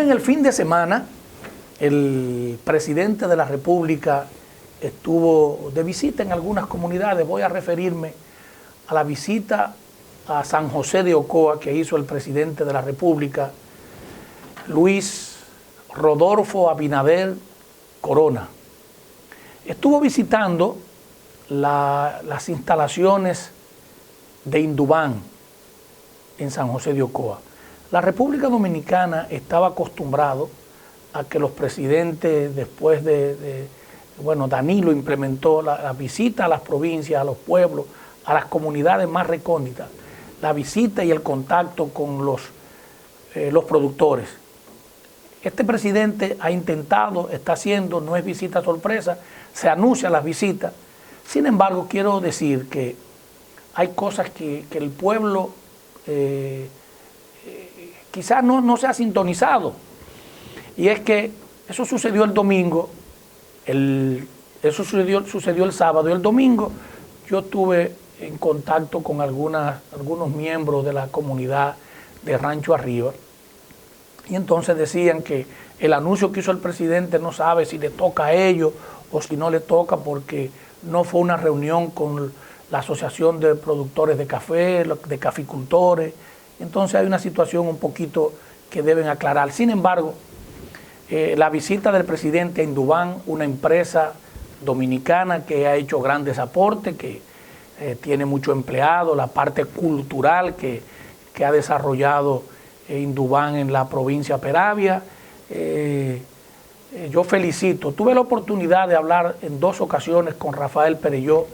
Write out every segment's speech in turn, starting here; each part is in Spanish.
Miren, el fin de semana el presidente de la República estuvo de visita en algunas comunidades. Voy a referirme a la visita a San José de Ocoa que hizo el presidente de la República, Luis Rodolfo Abinader Corona. Estuvo visitando las instalaciones de Indubán en San José de Ocoa. La República Dominicana estaba acostumbrado a que los presidentes, después bueno, Danilo implementó la visita a las provincias, a los pueblos, a las comunidades más recónditas, la visita y el contacto con los productores. Este presidente ha intentado, está haciendo, no es visita sorpresa, se anuncian las visitas. Sin embargo, quiero decir que hay cosas que el pueblo quizás no se ha sintonizado. Y es que eso sucedió el domingo, eso sucedió el sábado, y el domingo yo estuve en contacto con algunos miembros de la comunidad de Rancho Arriba, y entonces decían que el anuncio que hizo el presidente no sabe si le toca a ellos o si no le toca, porque no fue una reunión con la Asociación de Productores de Café, de caficultores. Entonces hay una situación un poquito que deben aclarar. Sin embargo, la visita del presidente a Indubán, una empresa dominicana que ha hecho grandes aportes, que tiene muchos empleados, la parte cultural que ha desarrollado Indubán en la provincia de Peravia. Yo felicito. Tuve la oportunidad de hablar en 2 ocasiones con Rafael Perelló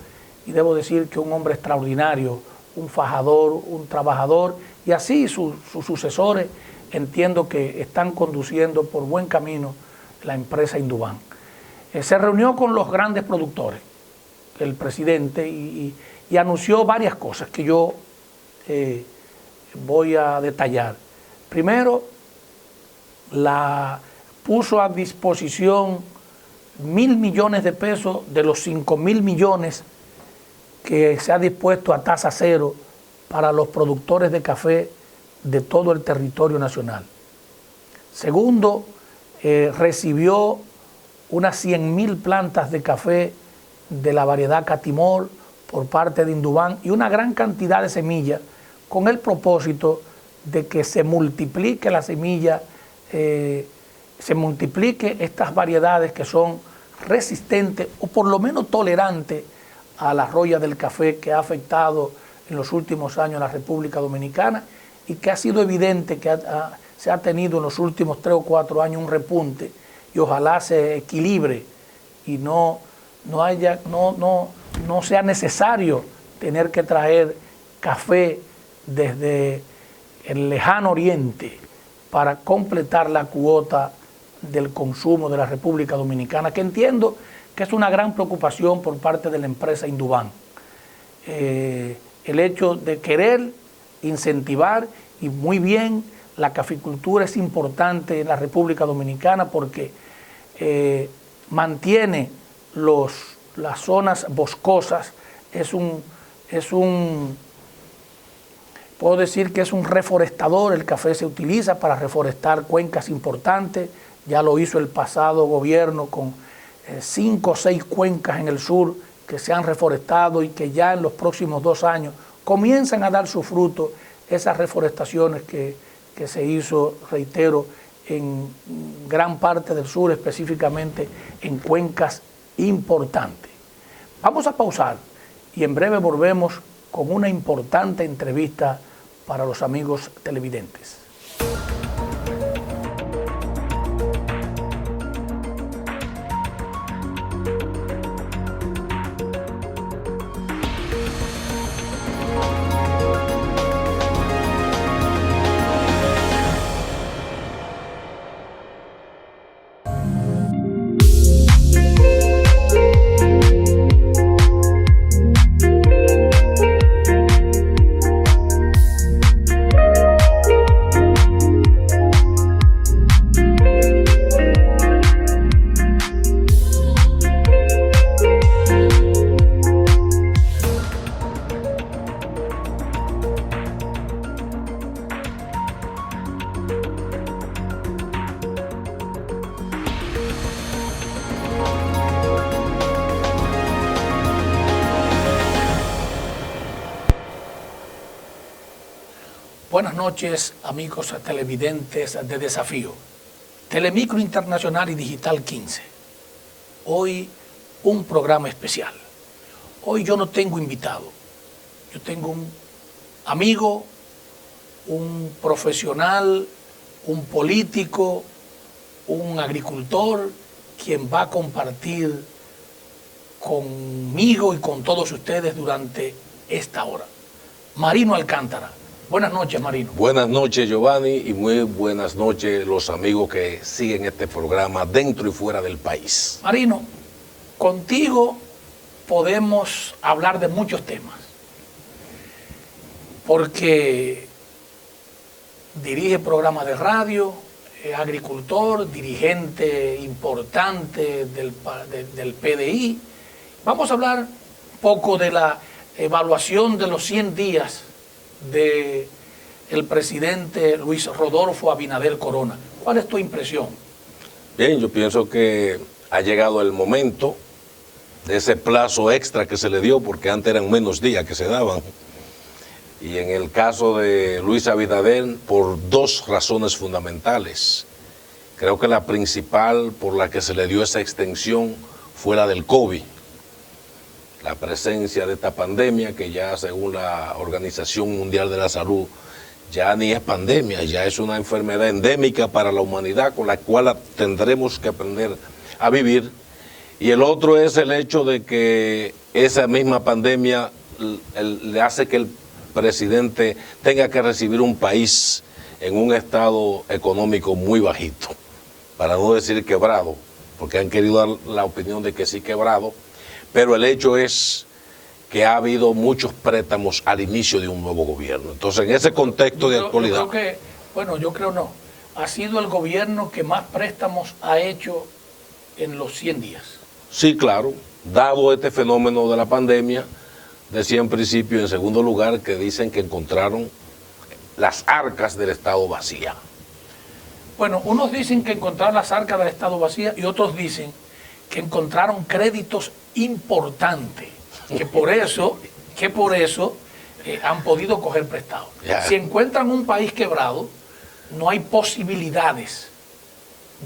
y debo decir que un hombre extraordinario, un fajador, un trabajador, y así sus sucesores entiendo que están conduciendo por buen camino la empresa Indubán. Se reunió con los grandes productores, el presidente, y anunció varias cosas que yo voy a detallar. Primero, puso a disposición 1.000 millones de pesos de los 5.000 millones que se ha dispuesto a tasa cero para los productores de café de todo el territorio nacional. Segundo, recibió unas 100.000 plantas de café de la variedad Catimor por parte de Indubán y una gran cantidad de semillas con el propósito de que se multiplique la semilla, se multiplique estas variedades que son resistentes o por lo menos tolerantes a la roya del café que ha afectado en los últimos años a la República Dominicana y que ha sido evidente que se ha tenido en los últimos 3 o 4 años un repunte, y ojalá se equilibre y no sea necesario tener que traer café desde el lejano oriente para completar la cuota del consumo de la República Dominicana, que entiendo que es una gran preocupación por parte de la empresa Indubán. El hecho de querer incentivar, y muy bien, la caficultura es importante en la República Dominicana porque mantiene las zonas boscosas, puedo decir que es un reforestador. El café se utiliza para reforestar cuencas importantes, ya lo hizo el pasado gobierno con 5 o 6 cuencas en el sur que se han reforestado y que ya en los próximos 2 años comienzan a dar su fruto esas reforestaciones que se hizo, reitero, en gran parte del sur, específicamente en cuencas importantes. Vamos a pausar y en breve volvemos con una importante entrevista para los amigos televidentes. Buenas noches, amigos televidentes de Desafío. Telemicro Internacional y Digital 15. Hoy un programa especial. Hoy yo no tengo invitado. Yo tengo un amigo, un profesional, un político, un agricultor, quien va a compartir conmigo y con todos ustedes durante esta hora. Marino Alcántara. Buenas noches, Marino. Buenas noches, Giovanni, y muy buenas noches los amigos que siguen este programa dentro y fuera del país. Marino, contigo podemos hablar de muchos temas, porque dirige programas de radio, es agricultor, dirigente importante del PDI. Vamos a hablar un poco de la evaluación de los 100 días del presidente Luis Rodolfo Abinader Corona. ¿Cuál es tu impresión? Bien, yo pienso que ha llegado el momento de ese plazo extra que se le dio, porque antes eran menos días que se daban. Y en el caso de Luis Abinader, por dos razones fundamentales. Creo que la principal por la que se le dio esa extensión fue la del COVID. La presencia de esta pandemia, que ya según la Organización Mundial de la Salud, ya ni es pandemia, ya es una enfermedad endémica para la humanidad con la cual tendremos que aprender a vivir. Y el otro es el hecho de que esa misma pandemia le hace que el presidente tenga que recibir un país en un estado económico muy bajito, para no decir quebrado, porque han querido dar la opinión de que sí quebrado, pero el hecho es que ha habido muchos préstamos al inicio de un nuevo gobierno. Entonces, en ese contexto de actualidad... Yo creo no. Ha sido el gobierno que más préstamos ha hecho en los 100 días. Sí, claro. Dado este fenómeno de la pandemia, decía en principio, en segundo lugar, que dicen que encontraron las arcas del Estado vacías. Bueno, unos dicen que encontraron las arcas del Estado vacías y otros dicen que encontraron créditos importantes, que por eso han podido coger prestado. Yeah. Si encuentran un país quebrado, no hay posibilidades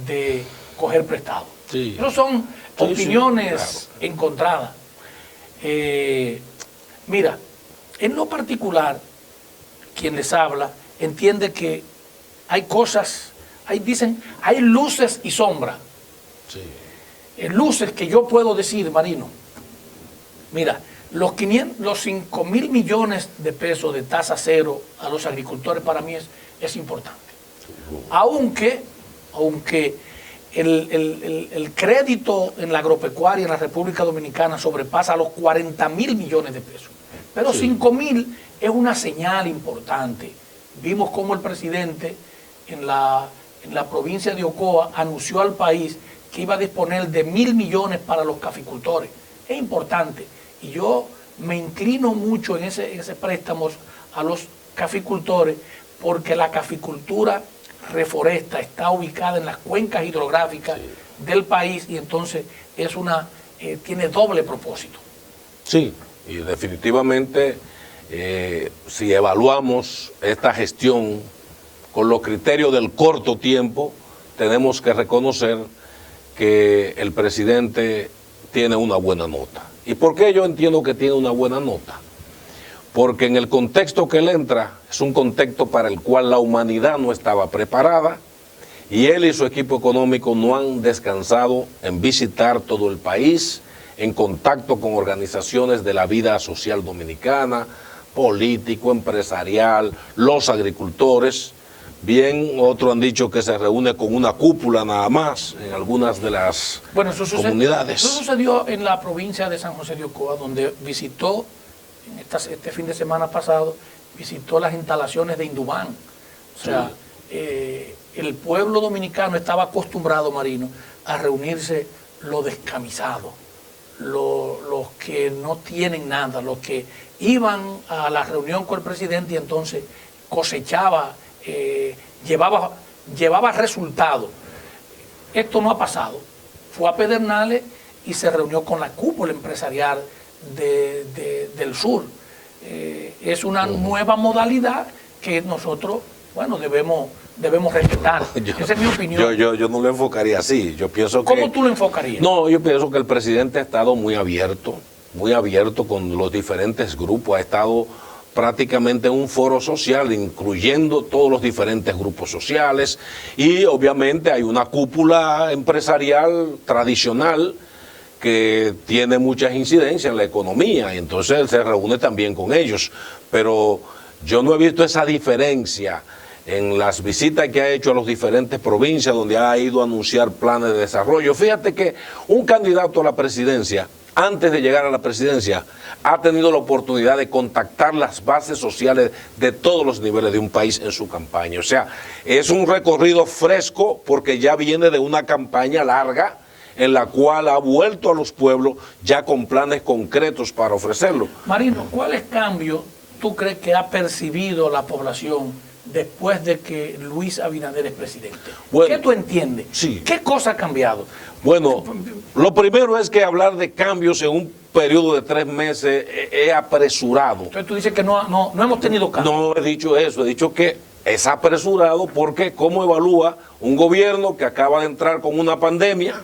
de coger prestado. Sí. Pero son opiniones sí, claro, encontradas. Mira, en lo particular, quien les habla entiende que hay cosas, hay luces y sombras. Sí. Luces que yo puedo decir, Marino, mira, los 5 mil millones de pesos de tasa cero a los agricultores para mí es importante. Aunque el crédito en la agropecuaria en la República Dominicana sobrepasa los 40 mil millones de pesos. Pero sí, 5 mil es una señal importante. Vimos cómo el presidente en la provincia de Ocoa anunció al país que iba a disponer de 1.000 millones para los caficultores. Es importante. Y yo me inclino mucho en ese préstamo a los caficultores, porque la caficultura reforesta, está ubicada en las cuencas hidrográficas del país, y entonces tiene doble propósito. Sí, y definitivamente si evaluamos esta gestión con los criterios del corto tiempo, tenemos que reconocer que el presidente tiene una buena nota. ¿Y por qué yo entiendo que tiene una buena nota? Porque en el contexto que él entra es un contexto para el cual la humanidad no estaba preparada, y él y su equipo económico no han descansado en visitar todo el país, en contacto con organizaciones de la vida social dominicana, político, empresarial, los agricultores. Bien, otros han dicho que se reúne con una cúpula nada más en algunas de las comunidades. Eso sucedió en la provincia de San José de Ocoa, donde visitó, este fin de semana pasado, visitó las instalaciones de Indumán. O sea, el pueblo dominicano estaba acostumbrado, Marino, a reunirse los descamisados, los que no tienen nada, los que iban a la reunión con el presidente y entonces cosechaba, llevaba resultados. Esto no ha pasado. Fue a Pedernales y se reunió con la cúpula empresarial del sur. Es una nueva modalidad que nosotros, bueno, debemos respetar. Esa es mi opinión. Yo no lo enfocaría así. Yo pienso que... ¿Cómo tú lo enfocarías? No, yo pienso que el presidente ha estado muy abierto con los diferentes grupos, ha estado prácticamente en un foro social, incluyendo todos los diferentes grupos sociales, y obviamente hay una cúpula empresarial tradicional que tiene muchas incidencias en la economía, y entonces él se reúne también con ellos, pero yo no he visto esa diferencia en las visitas que ha hecho a las diferentes provincias donde ha ido a anunciar planes de desarrollo. Fíjate que un candidato a la presidencia, antes de llegar a la presidencia, ha tenido la oportunidad de contactar las bases sociales de todos los niveles de un país en su campaña. O sea, es un recorrido fresco porque ya viene de una campaña larga en la cual ha vuelto a los pueblos ya con planes concretos para ofrecerlo. Marino, ¿cuáles cambios tú crees que ha percibido la población después de que Luis Abinader es presidente? Bueno, ¿qué tú entiendes? Sí. ¿Qué cosa ha cambiado? Bueno, lo primero es que hablar de cambios en un periodo de 3 meses es apresurado. Entonces tú dices que no hemos tenido cambios. No he dicho eso, he dicho que es apresurado porque ¿cómo evalúa un gobierno que acaba de entrar con una pandemia,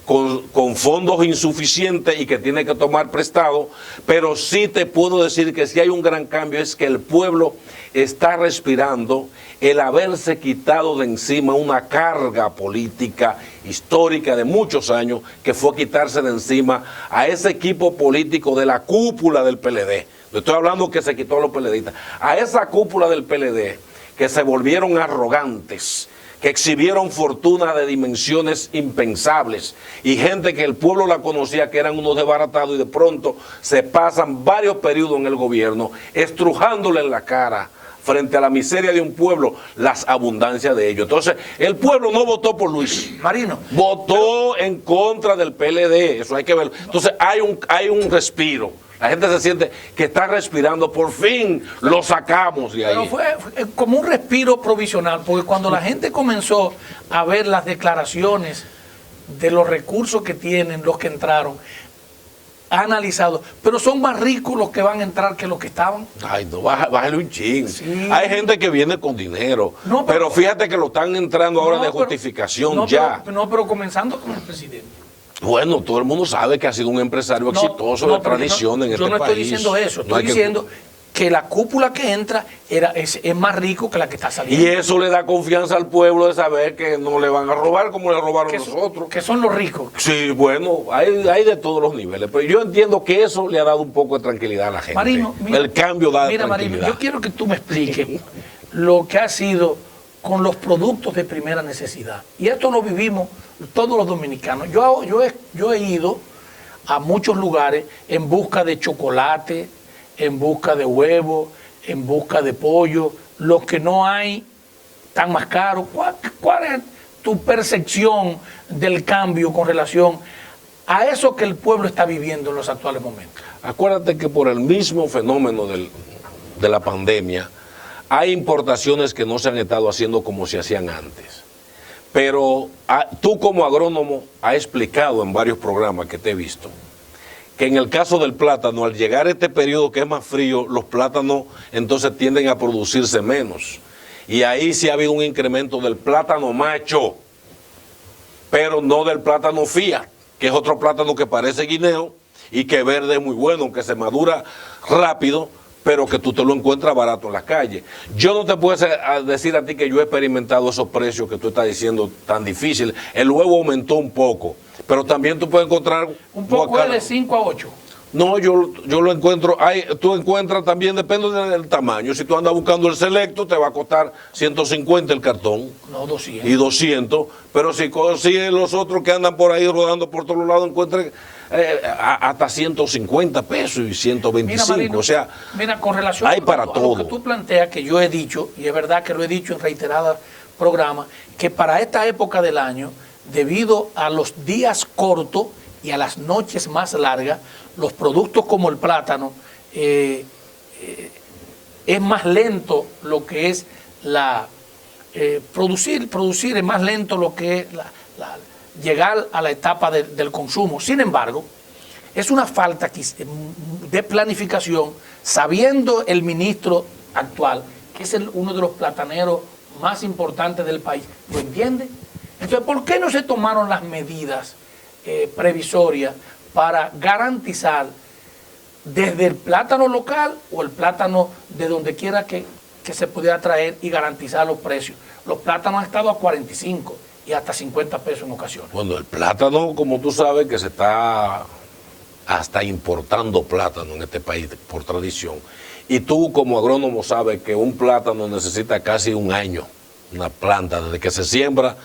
con fondos insuficientes y que tiene que tomar prestado? Pero sí te puedo decir que si hay un gran cambio es que el pueblo está respirando el haberse quitado de encima una carga política histórica de muchos años, que fue quitarse de encima a ese equipo político de la cúpula del PLD. No estoy hablando que se quitó a los PLDistas, a esa cúpula del PLD que se volvieron arrogantes, que exhibieron fortuna de dimensiones impensables y gente que el pueblo la conocía que eran unos desbaratados, y de pronto se pasan varios periodos en el gobierno estrujándole en la cara frente a la miseria de un pueblo las abundancias de ellos. Entonces, el pueblo no votó por Luis. Marino. Votó en contra del PLD, eso hay que verlo. Entonces, hay un respiro. La gente se siente que está respirando, por fin lo sacamos de ahí. Pero fue como un respiro provisional, porque cuando la gente comenzó a ver las declaraciones de los recursos que tienen los que entraron, ha analizado, pero son más ricos los que van a entrar que los que estaban. Ay, no, bájale un chin. Sí. Hay gente que viene con dinero, no, pero fíjate que lo están entrando ahora de justificación ya. Pero comenzando con el presidente. Bueno, todo el mundo sabe que ha sido un empresario exitoso de tradición en este país. Yo no estoy diciendo eso, estoy diciendo que la cúpula que entra es más rico que la que está saliendo. Y eso le da confianza al pueblo de saber que no le van a robar como le robaron a nosotros. Que son los ricos. Sí, bueno, hay de todos los niveles, pero yo entiendo que eso le ha dado un poco de tranquilidad a la gente. Marino, mira, el cambio da tranquilidad. Marino, yo quiero que tú me expliques lo que ha sido con los productos de primera necesidad. Y esto lo vivimos todos los dominicanos. Yo he ido a muchos lugares en busca de chocolate, en busca de huevo, en busca de pollo. Los que no hay están más caros. ¿Cuál es tu percepción del cambio con relación a eso que el pueblo está viviendo en los actuales momentos? Acuérdate que por el mismo fenómeno de la pandemia, hay importaciones que no se han estado haciendo como se hacían antes. Pero tú como agrónomo has explicado en varios programas que te he visto que en el caso del plátano, al llegar este periodo que es más frío, los plátanos entonces tienden a producirse menos. Y ahí sí ha habido un incremento del plátano macho, pero no del plátano Fiat, que es otro plátano que parece guineo y que verde es muy bueno, que se madura rápido, pero que tú te lo encuentras barato en la calle. Yo no te puedo decir a ti que yo he experimentado esos precios que tú estás diciendo tan difíciles. El huevo aumentó un poco, pero también tú puedes encontrar... Un poco es de 5 a 8. No, yo lo encuentro, tú encuentras también, depende del tamaño. Si tú andas buscando el selecto, te va a costar 150 el cartón. No, 200. Y 200, pero si consigues los otros que andan por ahí rodando por todos lados, encuentras hasta 150 pesos y 125. Mira, Marino, o sea, mira, con relación hay para todo. A lo que tú planteas, que yo he dicho, y es verdad que lo he dicho en reiterados programas, que para esta época del año, debido a los días cortos y a las noches más largas, los productos como el plátano, es más lento lo que es producir es más lento lo que es llegar a la etapa del consumo. Sin embargo, es una falta de planificación, sabiendo el ministro actual que es uno de los plataneros más importantes del país, ¿lo entiende? Entonces, ¿por qué no se tomaron las medidas previsorias para garantizar desde el plátano local o el plátano de donde quiera que se pudiera traer y garantizar los precios? Los plátanos han estado a 45 y hasta 50 pesos en ocasiones. Bueno, el plátano, como tú sabes, que se está hasta importando plátano en este país por tradición. Y tú como agrónomo sabes que un plátano necesita casi un año, una planta, desde que se siembra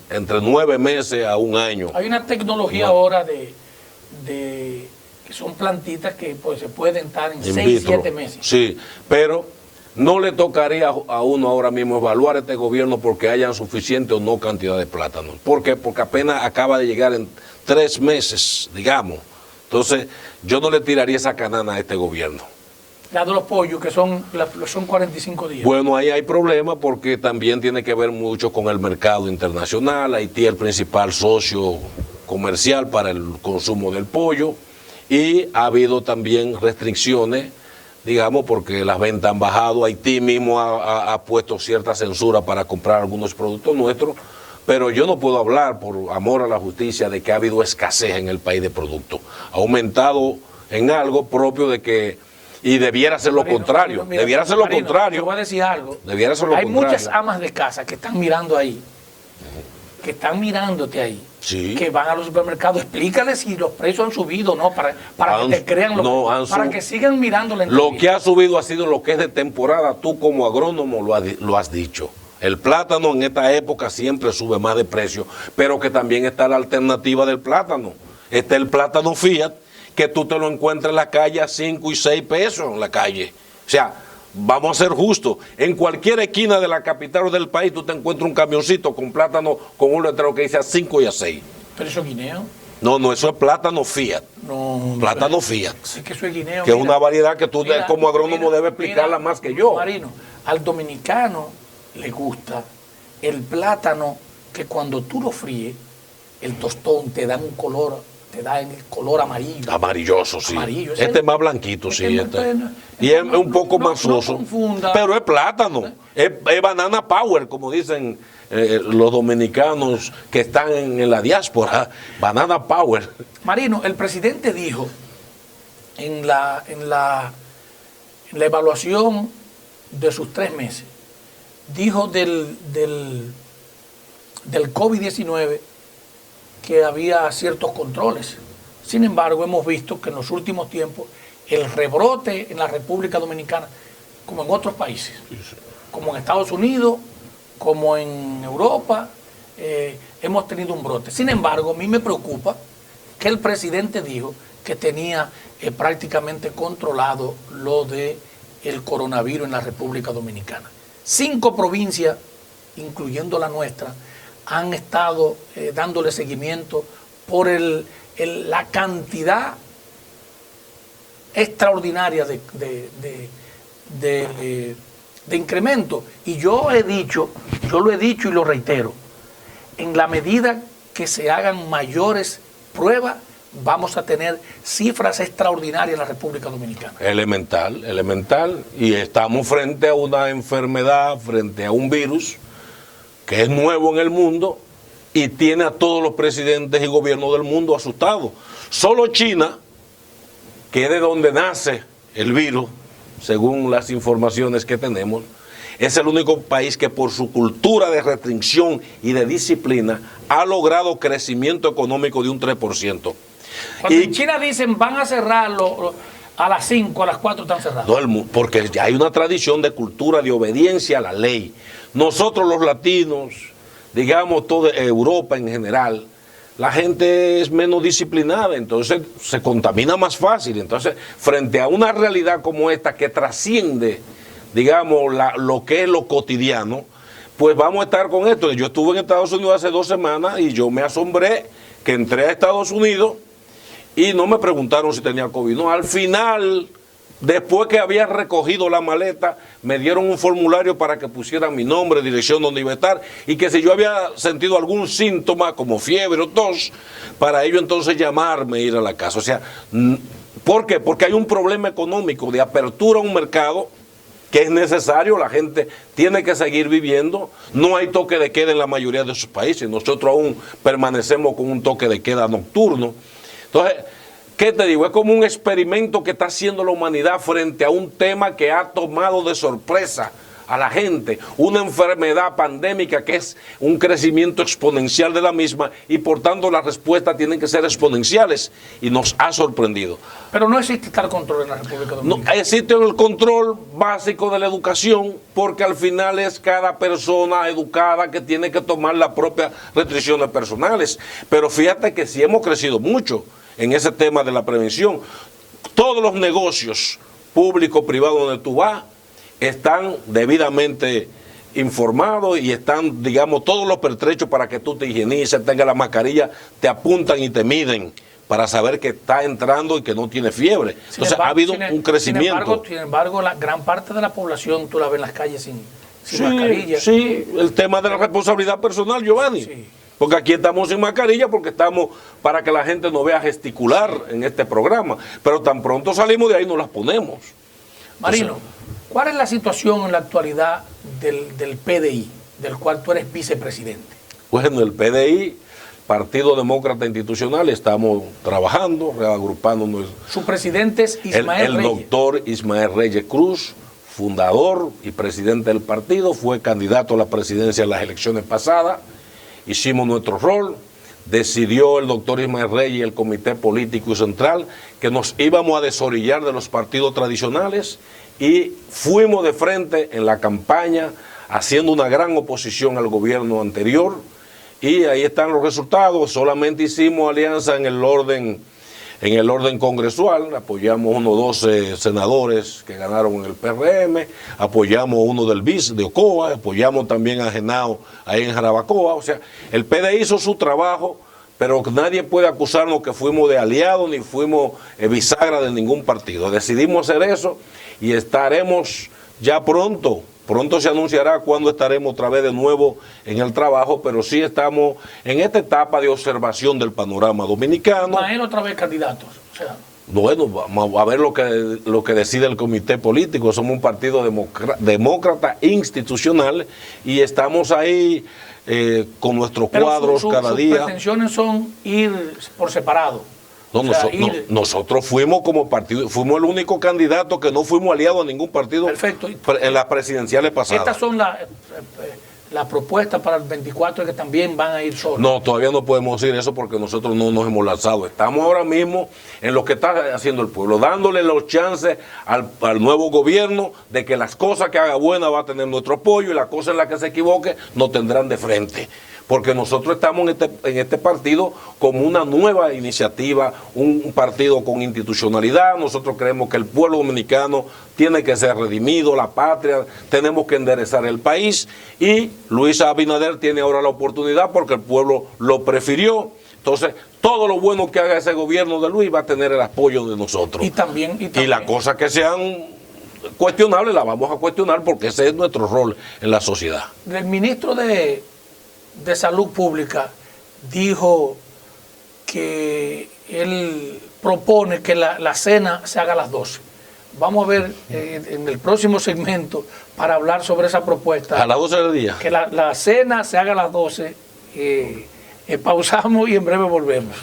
entre 9 meses a un año. Hay una tecnología ahora que son plantitas que pues, se pueden estar en 6, 7 meses. Sí, pero no le tocaría a uno ahora mismo evaluar este gobierno porque hayan suficiente o no cantidad de plátanos. ¿Por qué? Porque apenas acaba de llegar en 3 meses, digamos. Entonces, yo no le tiraría esa canana a este gobierno. La de los pollos, que son 45 días. Bueno, ahí hay problemas porque también tiene que ver mucho con el mercado internacional. Haití es el principal socio comercial para el consumo del pollo y ha habido también restricciones, digamos, porque las ventas han bajado. Haití mismo ha puesto cierta censura para comprar algunos productos nuestros, pero yo no puedo hablar, por amor a la justicia, de que ha habido escasez en el país de productos. Ha aumentado en algo propio de que... Y debiera ser lo contrario. Mira, debiera ser lo Marino, contrario. Te voy a decir algo. Debiera ser lo Hay contrario. muchas amas de casa que están mirando ahí, que están mirándote ahí, Sí. que van a los supermercados. Explícales si los precios han subido, ¿no? Para que te crean, para que sigan mirando la Lo que ha subido ha sido lo que es de temporada. Tú como agrónomo lo has dicho. El plátano en esta época siempre sube más de precio, pero que también está la alternativa del plátano. Está el plátano Fiat, que tú te lo encuentras en la calle a 5 y 6 pesos en la calle. O sea, vamos a ser justos. En cualquier esquina de la capital o del país tú te encuentras un camioncito con plátano con un letrero que dice a 5 y a 6. ¿Pero eso es guineo? No, eso es plátano Fiat. No. Plátano Fiat. Es que eso es guineo. Que es una variedad que tú como agrónomo debes explicarla más que yo. Marino, al dominicano le gusta el plátano que cuando tú lo fríes, el tostón te da un color, te da el color amarillo. Amarilloso, sí. Amarillo, este es más blanquito, sí. Y es un poco más soso. Pero es plátano. Es banana power, como dicen los dominicanos que están en la diáspora. Banana power. Marino, el presidente dijo en la evaluación de sus 3 meses, dijo del COVID-19 que había ciertos controles. Sin embargo, hemos visto que en los últimos tiempos el rebrote en la República Dominicana, como en otros países, como en Estados Unidos, como en Europa, hemos tenido un brote. Sin embargo, a mí me preocupa que el presidente dijo que tenía prácticamente controlado lo del coronavirus en la República Dominicana. 5 provincias, incluyendo la nuestra, han estado dándole seguimiento por la cantidad extraordinaria de incremento. Y yo lo he dicho y lo reitero, en la medida que se hagan mayores pruebas, vamos a tener cifras extraordinarias en la República Dominicana. Elemental. Y estamos frente a una enfermedad, frente a un virus que es nuevo en el mundo y tiene a todos los presidentes y gobiernos del mundo asustados. Solo China, que es de donde nace el virus, según las informaciones que tenemos, es el único país que por su cultura de restricción y de disciplina ha logrado crecimiento económico de un 3%. Cuando en China dicen van a cerrarlo a las 5, a las 4 están cerrados. Porque ya hay una tradición de cultura de obediencia a la ley. Nosotros los latinos, digamos toda Europa en general, la gente es menos disciplinada, entonces se contamina más fácil. Entonces, frente a una realidad como esta que trasciende, digamos, lo que es lo cotidiano, pues vamos a estar con esto. Yo estuve en Estados Unidos hace 2 semanas y yo me asombré que entré a Estados Unidos y no me preguntaron si tenía COVID. No, al final, después que había recogido la maleta, me dieron un formulario para que pusieran mi nombre, dirección donde iba a estar, y que si yo había sentido algún síntoma, como fiebre o tos, para ello entonces llamarme e ir a la casa. O sea, ¿por qué? Porque hay un problema económico de apertura a un mercado que es necesario, la gente tiene que seguir viviendo. No hay toque de queda en la mayoría de sus países, nosotros aún permanecemos con un toque de queda nocturno. Entonces, ¿qué te digo? Es como un experimento que está haciendo la humanidad frente a un tema que ha tomado de sorpresa a la gente, una enfermedad pandémica que es un crecimiento exponencial de la misma y por tanto las respuestas tienen que ser exponenciales y nos ha sorprendido. Pero no existe tal control en la República Dominicana. No, existe el control básico de la educación porque al final es cada persona educada que tiene que tomar las propias restricciones personales. Pero fíjate que sí hemos crecido mucho en ese tema de la prevención. Todos los negocios públicos, privados donde tú vas, están debidamente informados y están, digamos, todos los pertrechos para que tú te higienices, tengas la mascarilla, te apuntan y te miden para saber que está entrando y que no tiene fiebre. Entonces ha habido un crecimiento. Sin embargo, la gran parte de la población tú la ves en las calles sin mascarilla. Sí, el tema de la responsabilidad personal, Giovanni. Sí. Porque aquí estamos sin mascarilla porque estamos para que la gente nos vea gesticular en este programa. Pero tan pronto salimos de ahí nos las ponemos. Marino, ¿cuál es la situación en la actualidad del PDI, del cual tú eres vicepresidente? Bueno, el PDI, Partido Demócrata Institucional, estamos trabajando, reagrupándonos. Su presidente es Ismael Reyes. El doctor Ismael Reyes Cruz, fundador y presidente del partido, fue candidato a la presidencia en las elecciones pasadas. Hicimos nuestro rol, decidió el doctor Ismael Reyes y el Comité Político Central que nos íbamos a desorillar de los partidos tradicionales y fuimos de frente en la campaña haciendo una gran oposición al gobierno anterior y ahí están los resultados. Solamente hicimos alianza en el orden congresual, apoyamos unos 12 senadores que ganaron en el PRM, apoyamos uno del BIS de Ocoa, apoyamos también a Genao ahí en Jarabacoa. O sea, el PDI hizo su trabajo, pero nadie puede acusarnos que fuimos de aliados ni fuimos bisagra de ningún partido. Decidimos hacer eso y estaremos ya pronto se anunciará cuándo estaremos otra vez de nuevo en el trabajo, pero sí estamos en esta etapa de observación del panorama dominicano. Ismael otra vez candidatos. O sea. Bueno, vamos a ver lo que decide el comité político. Somos un partido demócrata institucional y estamos ahí con nuestros cuadros cada día. Sus pretensiones son ir por separado. No, nosotros fuimos como partido, fuimos el único candidato que no fuimos aliados a ningún partido. Perfecto. En las presidenciales pasadas. Estas son las propuestas para el 24 que también van a ir solos. No, todavía no podemos decir eso porque nosotros no nos hemos lanzado. Estamos ahora mismo en lo que está haciendo el pueblo, dándole los chances al nuevo gobierno de que las cosas que haga buena va a tener nuestro apoyo y las cosas en las que se equivoque nos tendrán de frente. Porque nosotros estamos en este partido como una nueva iniciativa, un partido con institucionalidad. Nosotros creemos que el pueblo dominicano tiene que ser redimido, la patria, tenemos que enderezar el país y Luis Abinader tiene ahora la oportunidad porque el pueblo lo prefirió. Entonces, todo lo bueno que haga ese gobierno de Luis va a tener el apoyo de nosotros. Y las cosas que sean cuestionables las vamos a cuestionar porque ese es nuestro rol en la sociedad. El ministro de Salud Pública dijo que él propone que la cena se haga a las 12. Vamos a ver en el próximo segmento para hablar sobre esa propuesta. A las 12 del día. Que la cena se haga a las 12. Pausamos y en breve volvemos.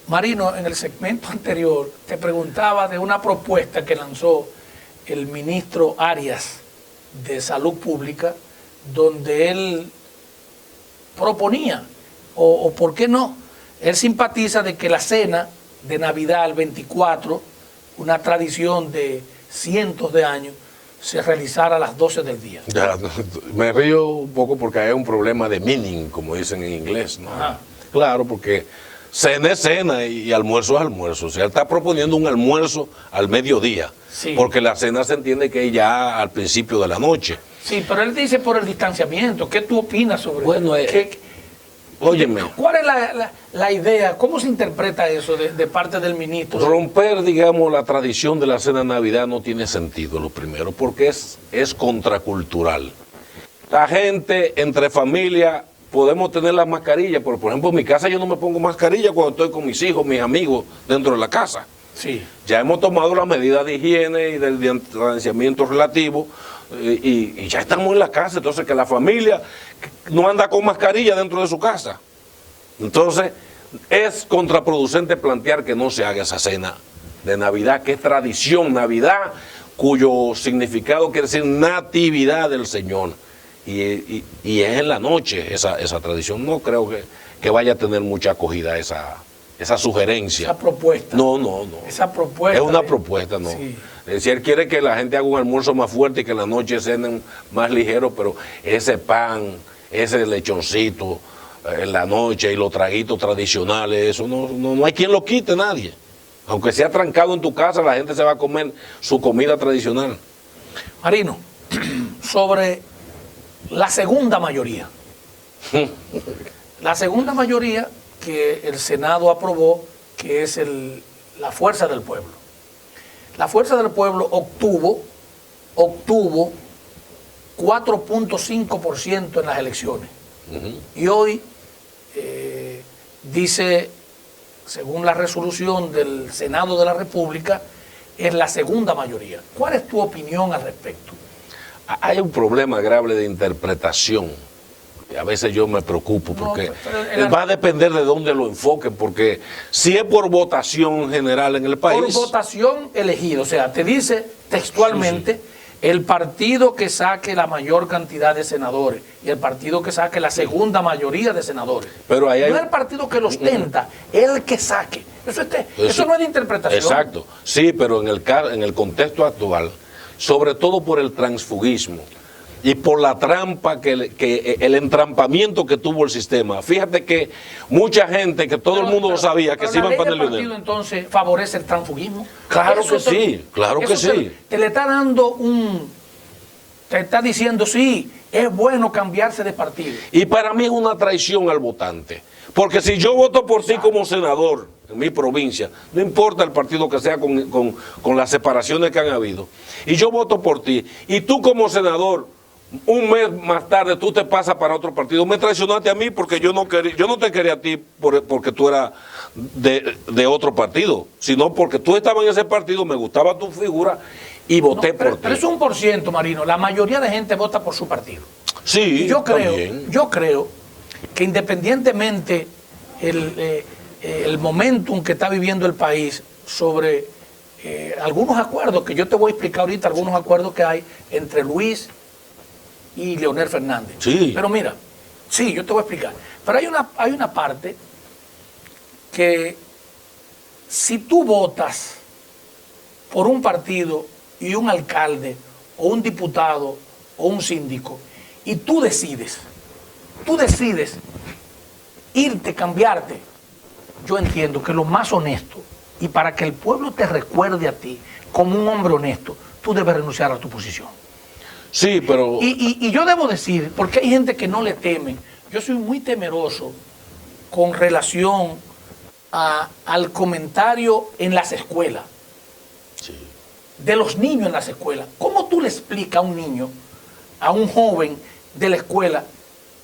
Marino, en el segmento anterior te preguntaba de una propuesta que lanzó el ministro Arias de Salud Pública, donde él proponía, o por qué no, él simpatiza de que la cena de Navidad al 24, una tradición de cientos de años, se realizara a las 12 del día. Ya, me río un poco porque hay un problema de meaning, como dicen en inglés, ¿no? Claro, porque cena es cena y almuerzo es almuerzo. O sea, él está proponiendo un almuerzo al mediodía, sí, porque la cena se entiende que es ya al principio de la noche. Sí, pero él dice por el distanciamiento. ¿Qué tú opinas sobre eso? Óyeme. ¿Cuál es la idea? ¿Cómo se interpreta eso de parte del ministro? Romper, digamos, la tradición de la cena de Navidad no tiene sentido, lo primero, porque es contracultural. La gente, entre familia, podemos tener las mascarillas, pero por ejemplo en mi casa yo no me pongo mascarilla cuando estoy con mis hijos, mis amigos, dentro de la casa. Sí. Ya hemos tomado las medidas de higiene y del distanciamiento relativo, y ya estamos en la casa, entonces que la familia no anda con mascarilla dentro de su casa. Entonces es contraproducente plantear que no se haga esa cena de Navidad, que es tradición, Navidad, cuyo significado quiere decir natividad del Señor. Y es en la noche esa tradición. No creo que vaya a tener mucha acogida esa sugerencia. Esa propuesta. No. Esa propuesta. Es una propuesta, no. Sí. Es decir, él quiere que la gente haga un almuerzo más fuerte y que en la noche cenen más ligero, pero ese pan, ese lechoncito en la noche y los traguitos tradicionales, eso no hay quien lo quite, nadie. Aunque sea trancado en tu casa, la gente se va a comer su comida tradicional. Marino, sobre la segunda mayoría. La segunda mayoría que el Senado aprobó, que es la Fuerza del Pueblo. La Fuerza del Pueblo obtuvo 4.5% en las elecciones. Y hoy dice, según la resolución del Senado de la República, es la segunda mayoría. ¿Cuál es tu opinión al respecto? Hay un problema grave de interpretación. A veces yo me preocupo porque va a depender de dónde lo enfoquen, porque si es por votación general en el país... Por votación elegida, o sea, te dice textualmente... Sí. El partido que saque la mayor cantidad de senadores y el partido que saque la segunda mayoría de senadores. Pero ahí hay... No es el partido que los tenta, el que saque. Eso no es de interpretación. Exacto. Sí, pero en el contexto actual, sobre todo por el transfugismo y por la trampa, el entrampamiento que tuvo el sistema. Fíjate que mucha gente, que todo el mundo lo sabía, que se iban para el partido entonces favorece el transfugismo. Claro que sí, claro que sí. Te le está dando te está diciendo, sí, es bueno cambiarse de partido. Y para mí es una traición al votante. Porque si yo voto por ti como senador en mi provincia, no importa el partido que sea con las separaciones que han habido, y yo voto por ti, y tú como senador, un mes más tarde tú te pasas para otro partido, me traicionaste a mí porque yo no te quería a ti porque tú eras de otro partido, sino porque tú estabas en ese partido, me gustaba tu figura y voté por ti. Pero es 1%, Marino, la mayoría de gente vota por su partido. Sí, y yo creo que independientemente el momentum que está viviendo el país sobre algunos acuerdos, que yo te voy a explicar ahorita, algunos acuerdos que hay entre Luis y Leonel Fernández. Sí. Pero mira, sí, yo te voy a explicar. Pero hay una parte que si tú votas por un partido y un alcalde o un diputado o un síndico y tú decides irte, cambiarte, yo entiendo que lo más honesto y para que el pueblo te recuerde a ti como un hombre honesto, tú debes renunciar a tu posición. Sí, pero... Y yo debo decir, porque hay gente que no le teme, yo soy muy temeroso con relación al comentario en las escuelas, sí, de los niños en las escuelas. ¿Cómo tú le explicas a un niño, a un joven de la escuela,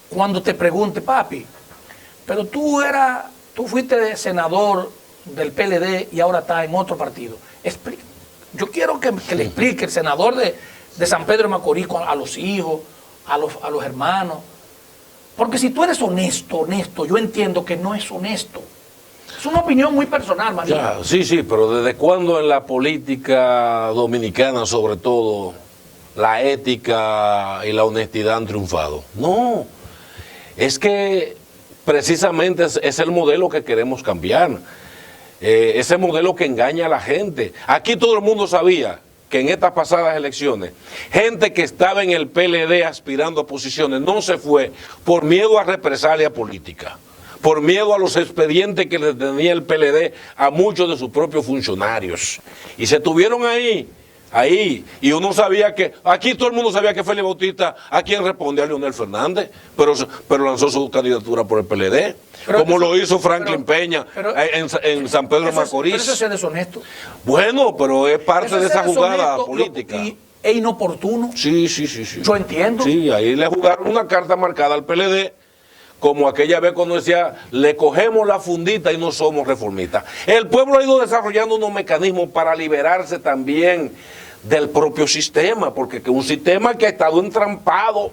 cuando te pregunte, papi, pero tú fuiste senador del PLD y ahora estás en otro partido? Yo quiero que le explique el senador de San Pedro de Macorís a los hijos, a los hermanos. Porque si tú eres honesto, yo entiendo que no es honesto. Es una opinión muy personal, María. Sí, pero ¿desde cuándo en la política dominicana, sobre todo, la ética y la honestidad han triunfado. No, es que precisamente es el modelo que queremos cambiar. Ese modelo que engaña a la gente. Aquí todo el mundo sabía que en estas pasadas elecciones, gente que estaba en el PLD aspirando a posiciones no se fue por miedo a represalia política, por miedo a los expedientes que le tenía el PLD a muchos de sus propios funcionarios. Y se tuvieron ahí, y uno sabía que, aquí todo el mundo sabía que Félix Bautista, ¿a quién respondía? A Leonel Fernández, pero lanzó su candidatura por el PLD, como lo hizo Franklin Peña en San Pedro de Macorís. Pero eso es deshonesto. Bueno, pero es parte de esa jugada política. Es inoportuno. Sí. Yo entiendo. Sí, ahí le jugaron una carta marcada al PLD, como aquella vez cuando decía, le cogemos la fundita y no somos reformistas. El pueblo ha ido desarrollando unos mecanismos para liberarse también del propio sistema, porque es un sistema que ha estado entrampado,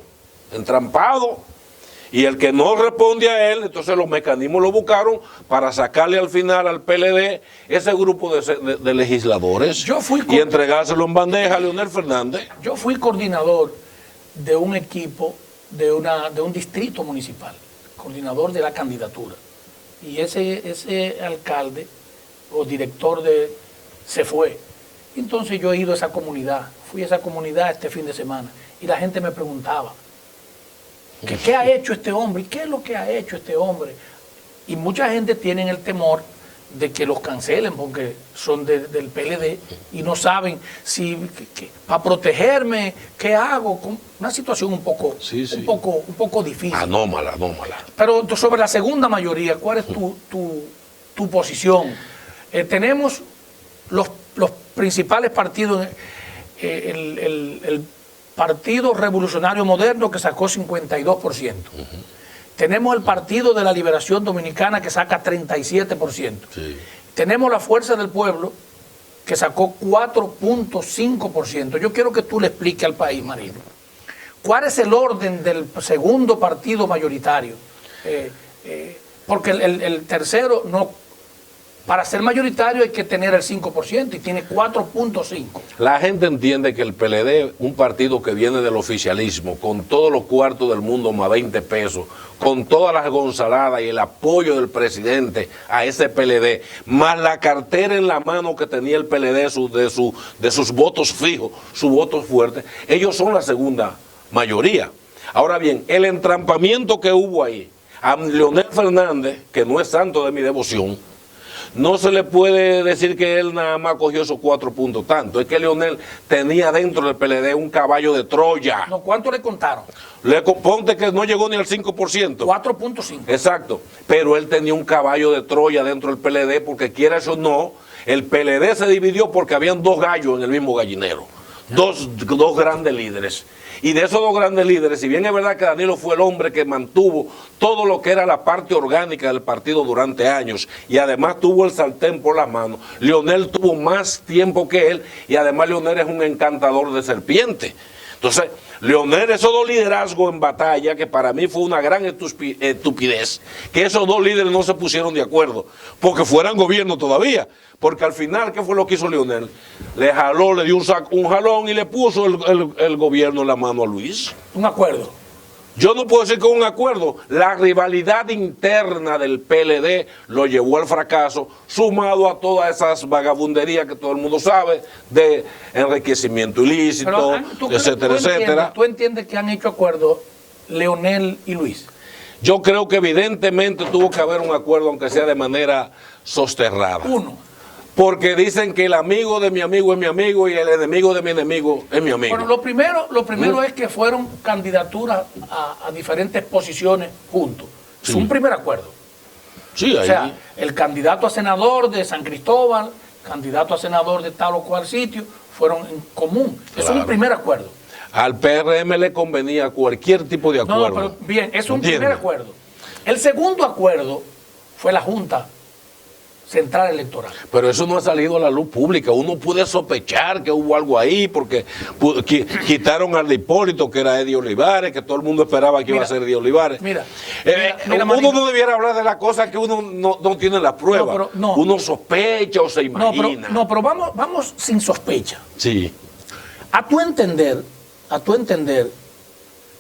y el que no responde a él, entonces los mecanismos lo buscaron para sacarle al final al PLD ese grupo de legisladores y entregárselo en bandeja a Leonel Fernández. Yo fui coordinador de un equipo de un distrito municipal, coordinador de la candidatura, y ese alcalde o director se fue. Entonces yo he ido a esa comunidad, fui a esa comunidad este fin de semana, y la gente me preguntaba, ¿qué ha hecho este hombre? ¿Qué es lo que ha hecho este hombre? Y mucha gente tiene el temor de que los cancelen porque son del PLD y no saben si para protegerme, ¿qué hago? Una situación un poco difícil. Anómala. Pero sobre la segunda mayoría, ¿cuál es tu posición? Tenemos los principales partidos, el Partido Revolucionario Moderno, que sacó 52%. Tenemos el Partido de la Liberación Dominicana, que saca 37%. Sí. Tenemos la Fuerza del Pueblo, que sacó 4.5%. Yo quiero que tú le expliques al país, Marino, ¿cuál es el orden del segundo partido mayoritario? Porque el tercero no... Para ser mayoritario hay que tener el 5% y tiene 4.5%. La gente entiende que el PLD, un partido que viene del oficialismo, con todos los cuartos del mundo más 20 pesos, con todas las gonzaladas y el apoyo del presidente a ese PLD, más la cartera en la mano que tenía el PLD de sus votos fijos, sus votos fuertes, ellos son la segunda mayoría. Ahora bien, el entrampamiento que hubo ahí, a Leonel Fernández, que no es santo de mi devoción, no se le puede decir que él nada más cogió esos 4 puntos tanto. Es que Leonel tenía dentro del PLD un caballo de Troya. No, ¿cuánto le contaron? Ponte que no llegó ni al 5%. 4.5. Exacto. Pero él tenía un caballo de Troya dentro del PLD porque quieras o no, el PLD se dividió porque habían 2 gallos en el mismo gallinero. Dos grandes líderes. Y de esos 2 grandes líderes, si bien es verdad que Danilo fue el hombre que mantuvo todo lo que era la parte orgánica del partido durante años y además tuvo el sartén por las manos, Leonel tuvo más tiempo que él y además Leonel es un encantador de serpiente. Entonces, Leonel, esos 2 liderazgos en batalla, que para mí fue una gran estupidez, que esos 2 líderes no se pusieron de acuerdo, porque fueran gobierno todavía, porque al final, ¿qué fue lo que hizo Leonel? Le jaló, le dio un jalón y le puso el gobierno en la mano a Luis. Un acuerdo. Yo no puedo decir que un acuerdo. La rivalidad interna del PLD lo llevó al fracaso, sumado a todas esas vagabunderías que todo el mundo sabe, de enriquecimiento ilícito, etcétera. ¿Tú entiendes que han hecho acuerdo Leonel y Luis? Yo creo que evidentemente tuvo que haber un acuerdo, aunque sea de manera sosterrada. Porque dicen que el amigo de mi amigo es mi amigo y el enemigo de mi enemigo es mi amigo. Bueno, lo primero es que fueron candidaturas a diferentes posiciones juntos. Sí. Es un primer acuerdo. Sí, ahí. O sea, el candidato a senador de San Cristóbal, candidato a senador de tal o cual sitio, fueron en común. Claro. Es un primer acuerdo. Al PRM le convenía cualquier tipo de acuerdo. No, pero bien, es un primer acuerdo. El segundo acuerdo fue la Junta Central Electoral. Pero eso no ha salido a la luz pública. Uno puede sospechar que hubo algo ahí porque quitaron al de Hipólito, que era Eddie Olivares, que todo el mundo esperaba que iba a ser Eddie Olivares. Uno no debiera hablar de las cosas que uno no tiene la prueba. Uno sospecha o se imagina. Pero vamos sin sospecha. Sí. A tu entender, a tu entender,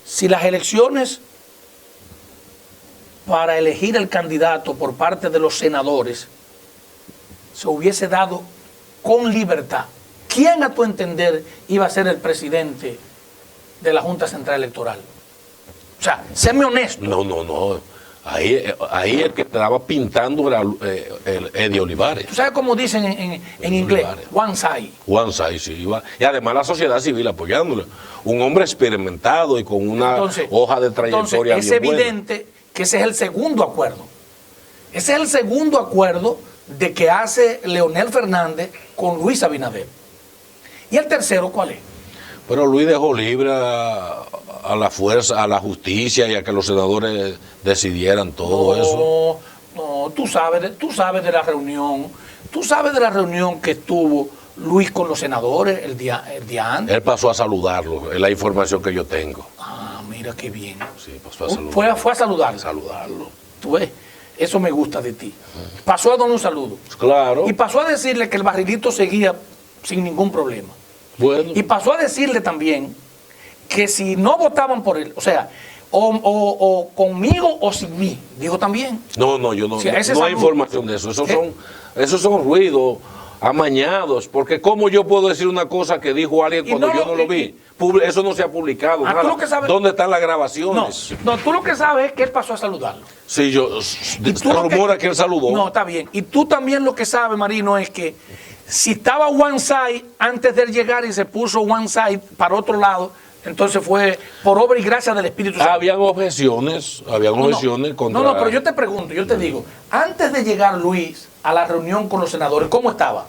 si las elecciones para elegir el candidato por parte de los senadores se hubiese dado con libertad, ¿quién a tu entender iba a ser el presidente de la Junta Central Electoral? O sea, séme honesto. No. Ahí el que estaba pintando era el Eddie Olivares. ¿Tú sabes cómo dicen en inglés? One side. One side, sí. Y además la sociedad civil apoyándole. Un hombre experimentado y con una hoja de trayectoria entonces, es evidente que ese es el segundo acuerdo. Ese es el segundo acuerdo de que hace Leonel Fernández con Luis Abinader. ¿Y el tercero cuál es? Pero Luis dejó libre a la fuerza, a la justicia y a que los senadores decidieran todo eso. No, tú sabes de la reunión. Tú sabes de la reunión que tuvo Luis con los senadores el día antes. Él pasó a saludarlo, es la información que yo tengo. Ah, mira qué bien. Sí, pasó a saludarlo. Fue a saludarlo. A saludarlo. Tú ves, eso me gusta de ti. Pasó a darle un saludo. Claro. Y pasó a decirle que el barrilito seguía sin ningún problema. Bueno. Y pasó a decirle también que si no votaban por él, o sea, o conmigo o sin mí, dijo también. No, yo no, Sí, no hay información de eso. Esos son ruidos amañados, porque ¿cómo yo puedo decir una cosa que dijo alguien cuando yo no lo vi? Eso no se ha publicado. ¿Tú lo que sabes? ¿Dónde están las grabaciones? No, tú lo que sabes es que él pasó a saludarlo. Sí, rumora que él saludó. No, está bien. Y tú también lo que sabes, Marino, es que si estaba one side antes de él llegar y se puso one side para otro lado, entonces fue por obra y gracia del Espíritu Santo. Habían objeciones contra... No, pero yo te pregunto, yo te digo, antes de llegar Luis a la reunión con los senadores, ¿cómo estaba?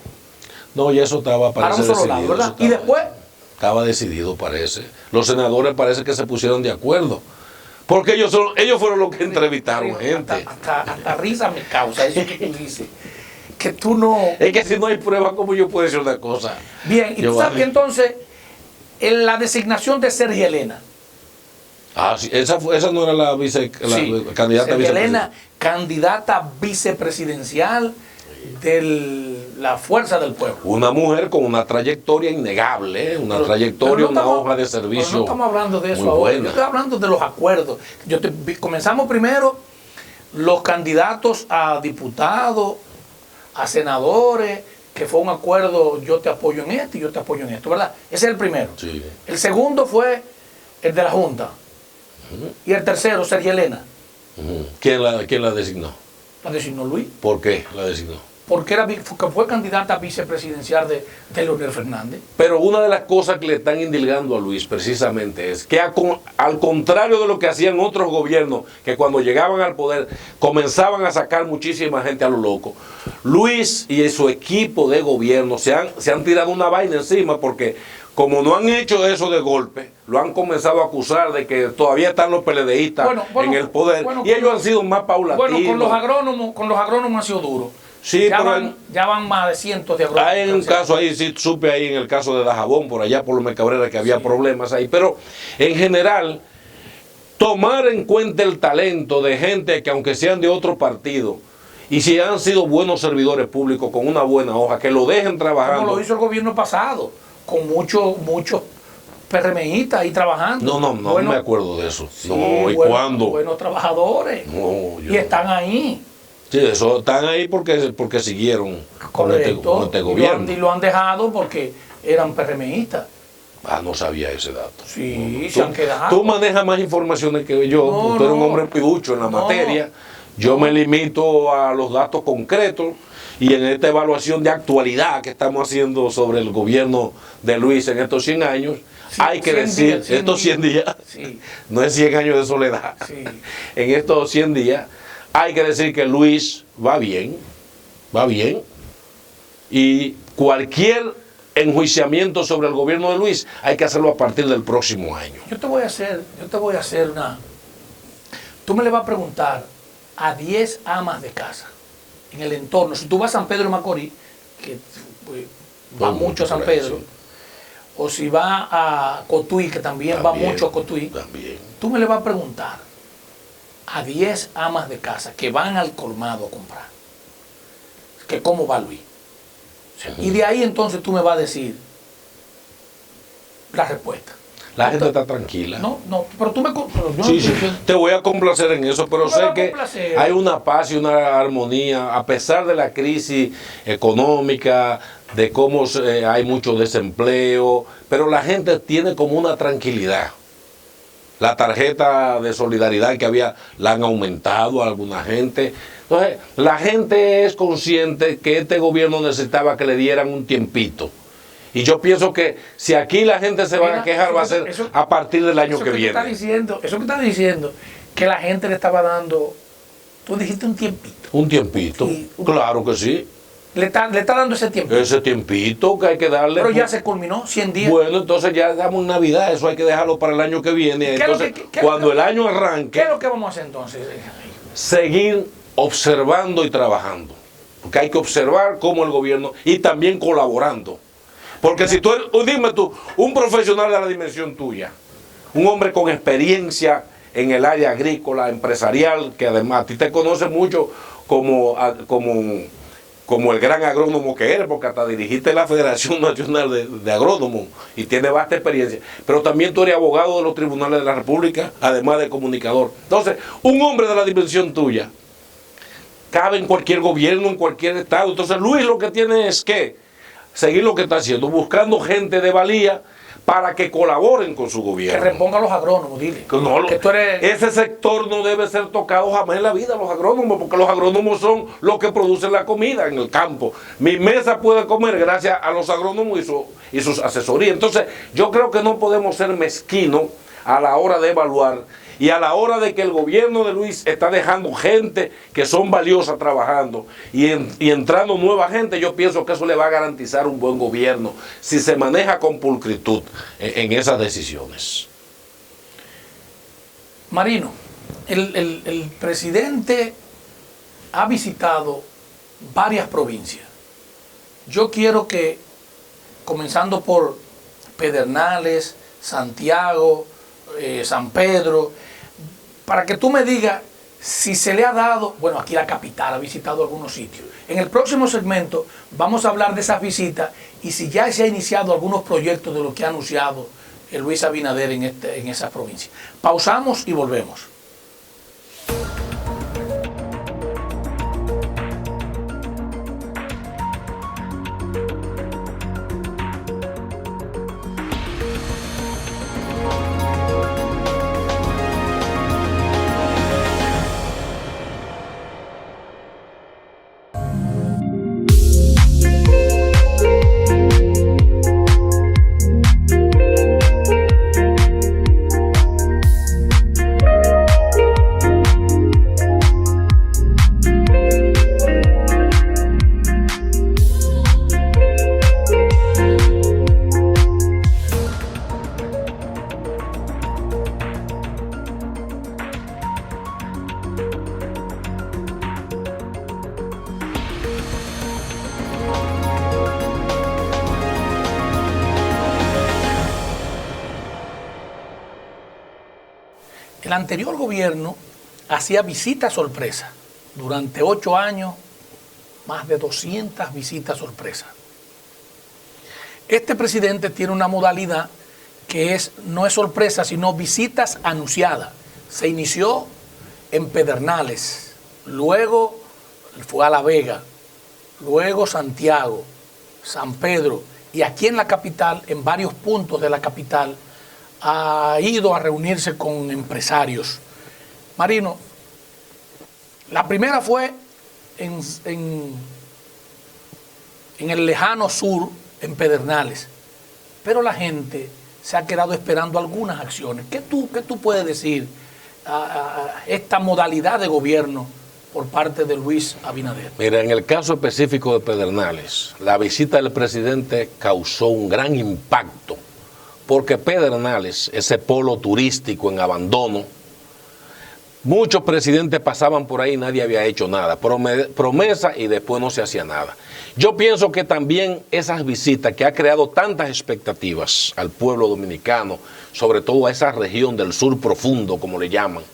No, y eso estaba, parece, para un solo lado, ¿verdad? Y después... Estaba decidido, parece. Los senadores parece que se pusieron de acuerdo. Porque ellos fueron los que entrevistaron gente. Hasta risa me causa eso que tú dices. Que tú no... Es que si no hay prueba, ¿cómo yo puedo decir una cosa? Bien, y tú sabes que entonces, en la designación de Sergio Elena. Ah, sí, esa no era la candidata Sergio vicepresidencial. Elena, candidata vicepresidencial de la Fuerza del Pueblo. Una mujer con una trayectoria innegable, una hoja de servicio. Pero no estamos hablando de eso ahora. Yo estoy hablando de los acuerdos. Comenzamos primero los candidatos a diputados, a senadores, que fue un acuerdo, yo te apoyo en esto y yo te apoyo en esto, ¿verdad? Ese es el primero. Sí. El segundo fue el de la Junta. Y el tercero, Sergio Elena. ¿Quién la designó? La designó Luis. ¿Por qué la designó? Porque fue candidata vicepresidencial de Leonel Fernández. Pero una de las cosas que le están indilgando a Luis precisamente es que al contrario de lo que hacían otros gobiernos, que cuando llegaban al poder comenzaban a sacar muchísima gente a lo loco, Luis y su equipo de gobierno se han tirado una vaina encima porque como no han hecho eso de golpe, lo han comenzado a acusar de que todavía están los PLDistas en el poder y ellos han sido más paulatinos. Bueno, con los agrónomos ha sido duro. Sí, ya van más de cientos de agrónomos. Hay un caso ahí, sí supe ahí en el caso de Dajabón, por allá por López Cabrera, que había problemas ahí. Pero en general, tomar en cuenta el talento de gente que aunque sean de otro partido, y si han sido buenos servidores públicos con una buena hoja, que lo dejen trabajando. Como lo hizo el gobierno pasado, con muchos PRMistas ahí trabajando. No me acuerdo de eso. Sí, no, ¿y cuándo? Buenos trabajadores. Y están ahí. Sí, eso están ahí porque siguieron con este gobierno. Y lo han dejado porque eran PRMistas. Ah, no sabía ese dato. Sí, se han quedado. Tú manejas más informaciones que yo, tú eres un hombre piducho en la materia. Yo me limito a los datos concretos y en esta evaluación de actualidad que estamos haciendo sobre el gobierno de Luis en estos 100 años, hay que decir, estos 100 días, no es 100 años de soledad, en estos 100 días, hay que decir que Luis va bien, y cualquier enjuiciamiento sobre el gobierno de Luis hay que hacerlo a partir del próximo año. Yo te voy a hacer una... Tú me le vas a preguntar a 10 amas de casa en el entorno. Si tú vas a San Pedro de Macorís, que va mucho a San Pedro, o si va a Cotuí, que también va mucho a Cotuí, tú me le vas a preguntar a 10 amas de casa que van al colmado a comprar, que cómo va Luis. Y de ahí entonces tú me vas a decir la respuesta. La gente está tranquila. No, pero tú me... Pero yo Sí, no sí, te voy a complacer en eso, pero sé que hay una paz y una armonía, a pesar de la crisis económica, de cómo hay mucho desempleo, pero la gente tiene como una tranquilidad. La tarjeta de solidaridad que había, la han aumentado a alguna gente. Entonces, la gente es consciente que este gobierno necesitaba que le dieran un tiempito. Y yo pienso que si aquí la gente se va a quejar, va a ser a partir del año que viene. Eso que estás diciendo, que la gente le estaba dando, tú dijiste un tiempito. Un tiempito, claro que sí. Le está dando ese tiempo. Ese tiempito que hay que darle. Pero ya se culminó, 100 días. Bueno, entonces ya damos Navidad, eso hay que dejarlo para el año que viene. Entonces, cuando el año arranque... ¿Qué es lo que vamos a hacer entonces? Seguir observando y trabajando. Porque hay que observar cómo el gobierno... Y también colaborando. Porque si tú, dime tú, un profesional de la dimensión tuya, un hombre con experiencia en el área agrícola, empresarial, que además a ti te conoce mucho como el gran agrónomo que eres, porque hasta dirigiste la Federación Nacional de Agrónomos y tienes vasta experiencia, pero también tú eres abogado de los tribunales de la República, además de comunicador. Entonces, un hombre de la dimensión tuya cabe en cualquier gobierno, en cualquier estado. Entonces, Luis lo que tiene es que seguir lo que está haciendo, buscando gente de valía para que colaboren con su gobierno. Que reponga a los agrónomos, dile. Que tú eres... Ese sector no debe ser tocado jamás en la vida, los agrónomos, porque los agrónomos son los que producen la comida en el campo. Mi mesa puede comer gracias a los agrónomos y sus asesorías. Entonces, yo creo que no podemos ser mezquinos a la hora de evaluar y a la hora de que el gobierno de Luis está dejando gente que son valiosas trabajando y entrando nueva gente. Yo pienso que eso le va a garantizar un buen gobierno si se maneja con pulcritud en esas decisiones. Marino, el presidente ha visitado varias provincias. Yo quiero que, comenzando por Pedernales, Santiago, San Pedro, para que tú me digas si se le ha dado, bueno, aquí la capital ha visitado algunos sitios. En el próximo segmento vamos a hablar de esas visitas y si ya se ha iniciado algunos proyectos de lo que ha anunciado Luis Abinader en esa provincia. Pausamos y volvemos. El anterior gobierno hacía visitas sorpresa. Durante 8 años, más de 200 visitas sorpresa. Este presidente tiene una modalidad que no es sorpresa, sino visitas anunciadas. Se inició en Pedernales, luego fue a La Vega, luego Santiago, San Pedro, y aquí en la capital, en varios puntos de la capital, ha ido a reunirse con empresarios. Marino, la primera fue en el lejano sur, en Pedernales, pero la gente se ha quedado esperando algunas acciones. ¿Qué tú puedes decir a esta modalidad de gobierno por parte de Luis Abinader? Mira, en el caso específico de Pedernales, la visita del presidente causó un gran impacto, porque Pedernales, ese polo turístico en abandono, muchos presidentes pasaban por ahí y nadie había hecho nada, promesa y después no se hacía nada. Yo pienso que también esas visitas que ha creado tantas expectativas al pueblo dominicano, sobre todo a esa región del sur profundo, como le llaman,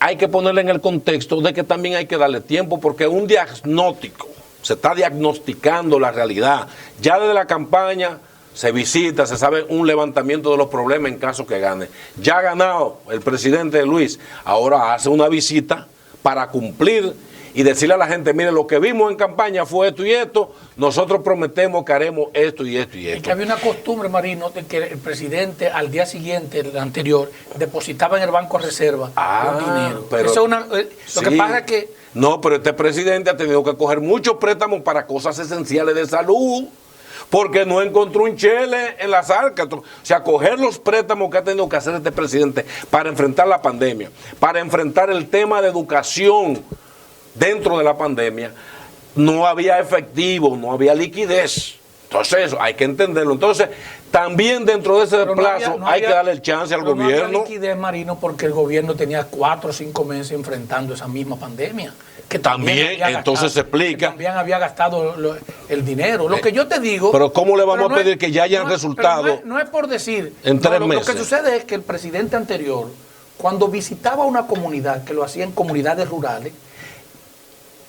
hay que ponerle en el contexto de que también hay que darle tiempo, porque un diagnóstico, se está diagnosticando la realidad. Ya desde la campaña se visita, se sabe un levantamiento de los problemas en caso que gane. Ya ha ganado el presidente Luis, ahora hace una visita para cumplir y decirle a la gente, mire, lo que vimos en campaña fue esto y esto, nosotros prometemos que haremos esto y esto y esto. Y que había una costumbre, Marino, de que el presidente al día siguiente, el anterior, depositaba en el Banco de Reserva los dinero. Pero, eso lo sí, que pasa es que... No, pero este presidente ha tenido que coger muchos préstamos para cosas esenciales de salud, porque no encontró un chele en las arcas. O sea, coger los préstamos que ha tenido que hacer este presidente para enfrentar la pandemia, para enfrentar el tema de educación dentro de la pandemia, no había efectivo, no había liquidez. Entonces eso hay que entenderlo. Entonces también dentro de ese plazo hay que darle el chance al gobierno. No había liquidez, Marino, porque el gobierno tenía 4 o 5 meses enfrentando esa misma pandemia. Que también entonces se explica. También había gastado el dinero. Lo que yo te digo... Pero ¿cómo le vamos a pedir que ya hayan resultados? No es por decir. En 3 meses. Lo que sucede es que el presidente anterior, cuando visitaba una comunidad, que lo hacía en comunidades rurales,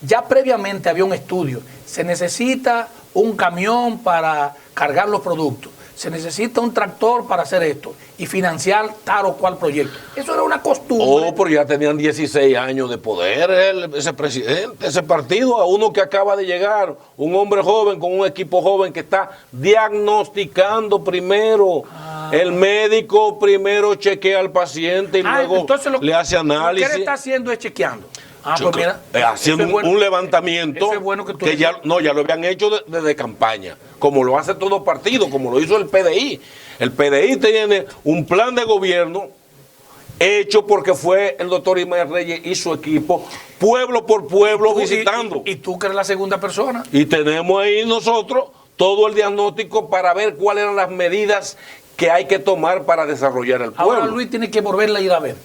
ya previamente había un estudio. Se necesita un camión para cargar los productos. Se necesita un tractor para hacer esto y financiar tal o cual proyecto. Eso era una costumbre. Oh, pero ya tenían 16 años de poder ese presidente, ese partido, a uno que acaba de llegar, un hombre joven con un equipo joven que está diagnosticando primero. El médico primero chequea al paciente y luego le hace análisis. Lo que él está haciendo es chequeando. Pues mira, haciendo un levantamiento que ya lo habían hecho desde campaña, como lo hace todo partido, como lo hizo el PDI. El PDI tiene un plan de gobierno hecho porque fue el doctor Ismael Reyes y su equipo, pueblo por pueblo, visitando. Y tú que eres la segunda persona. Y tenemos ahí nosotros todo el diagnóstico para ver cuáles eran las medidas que hay que tomar para desarrollar el pueblo. Ahora Luis tiene que volverla a ir a ver.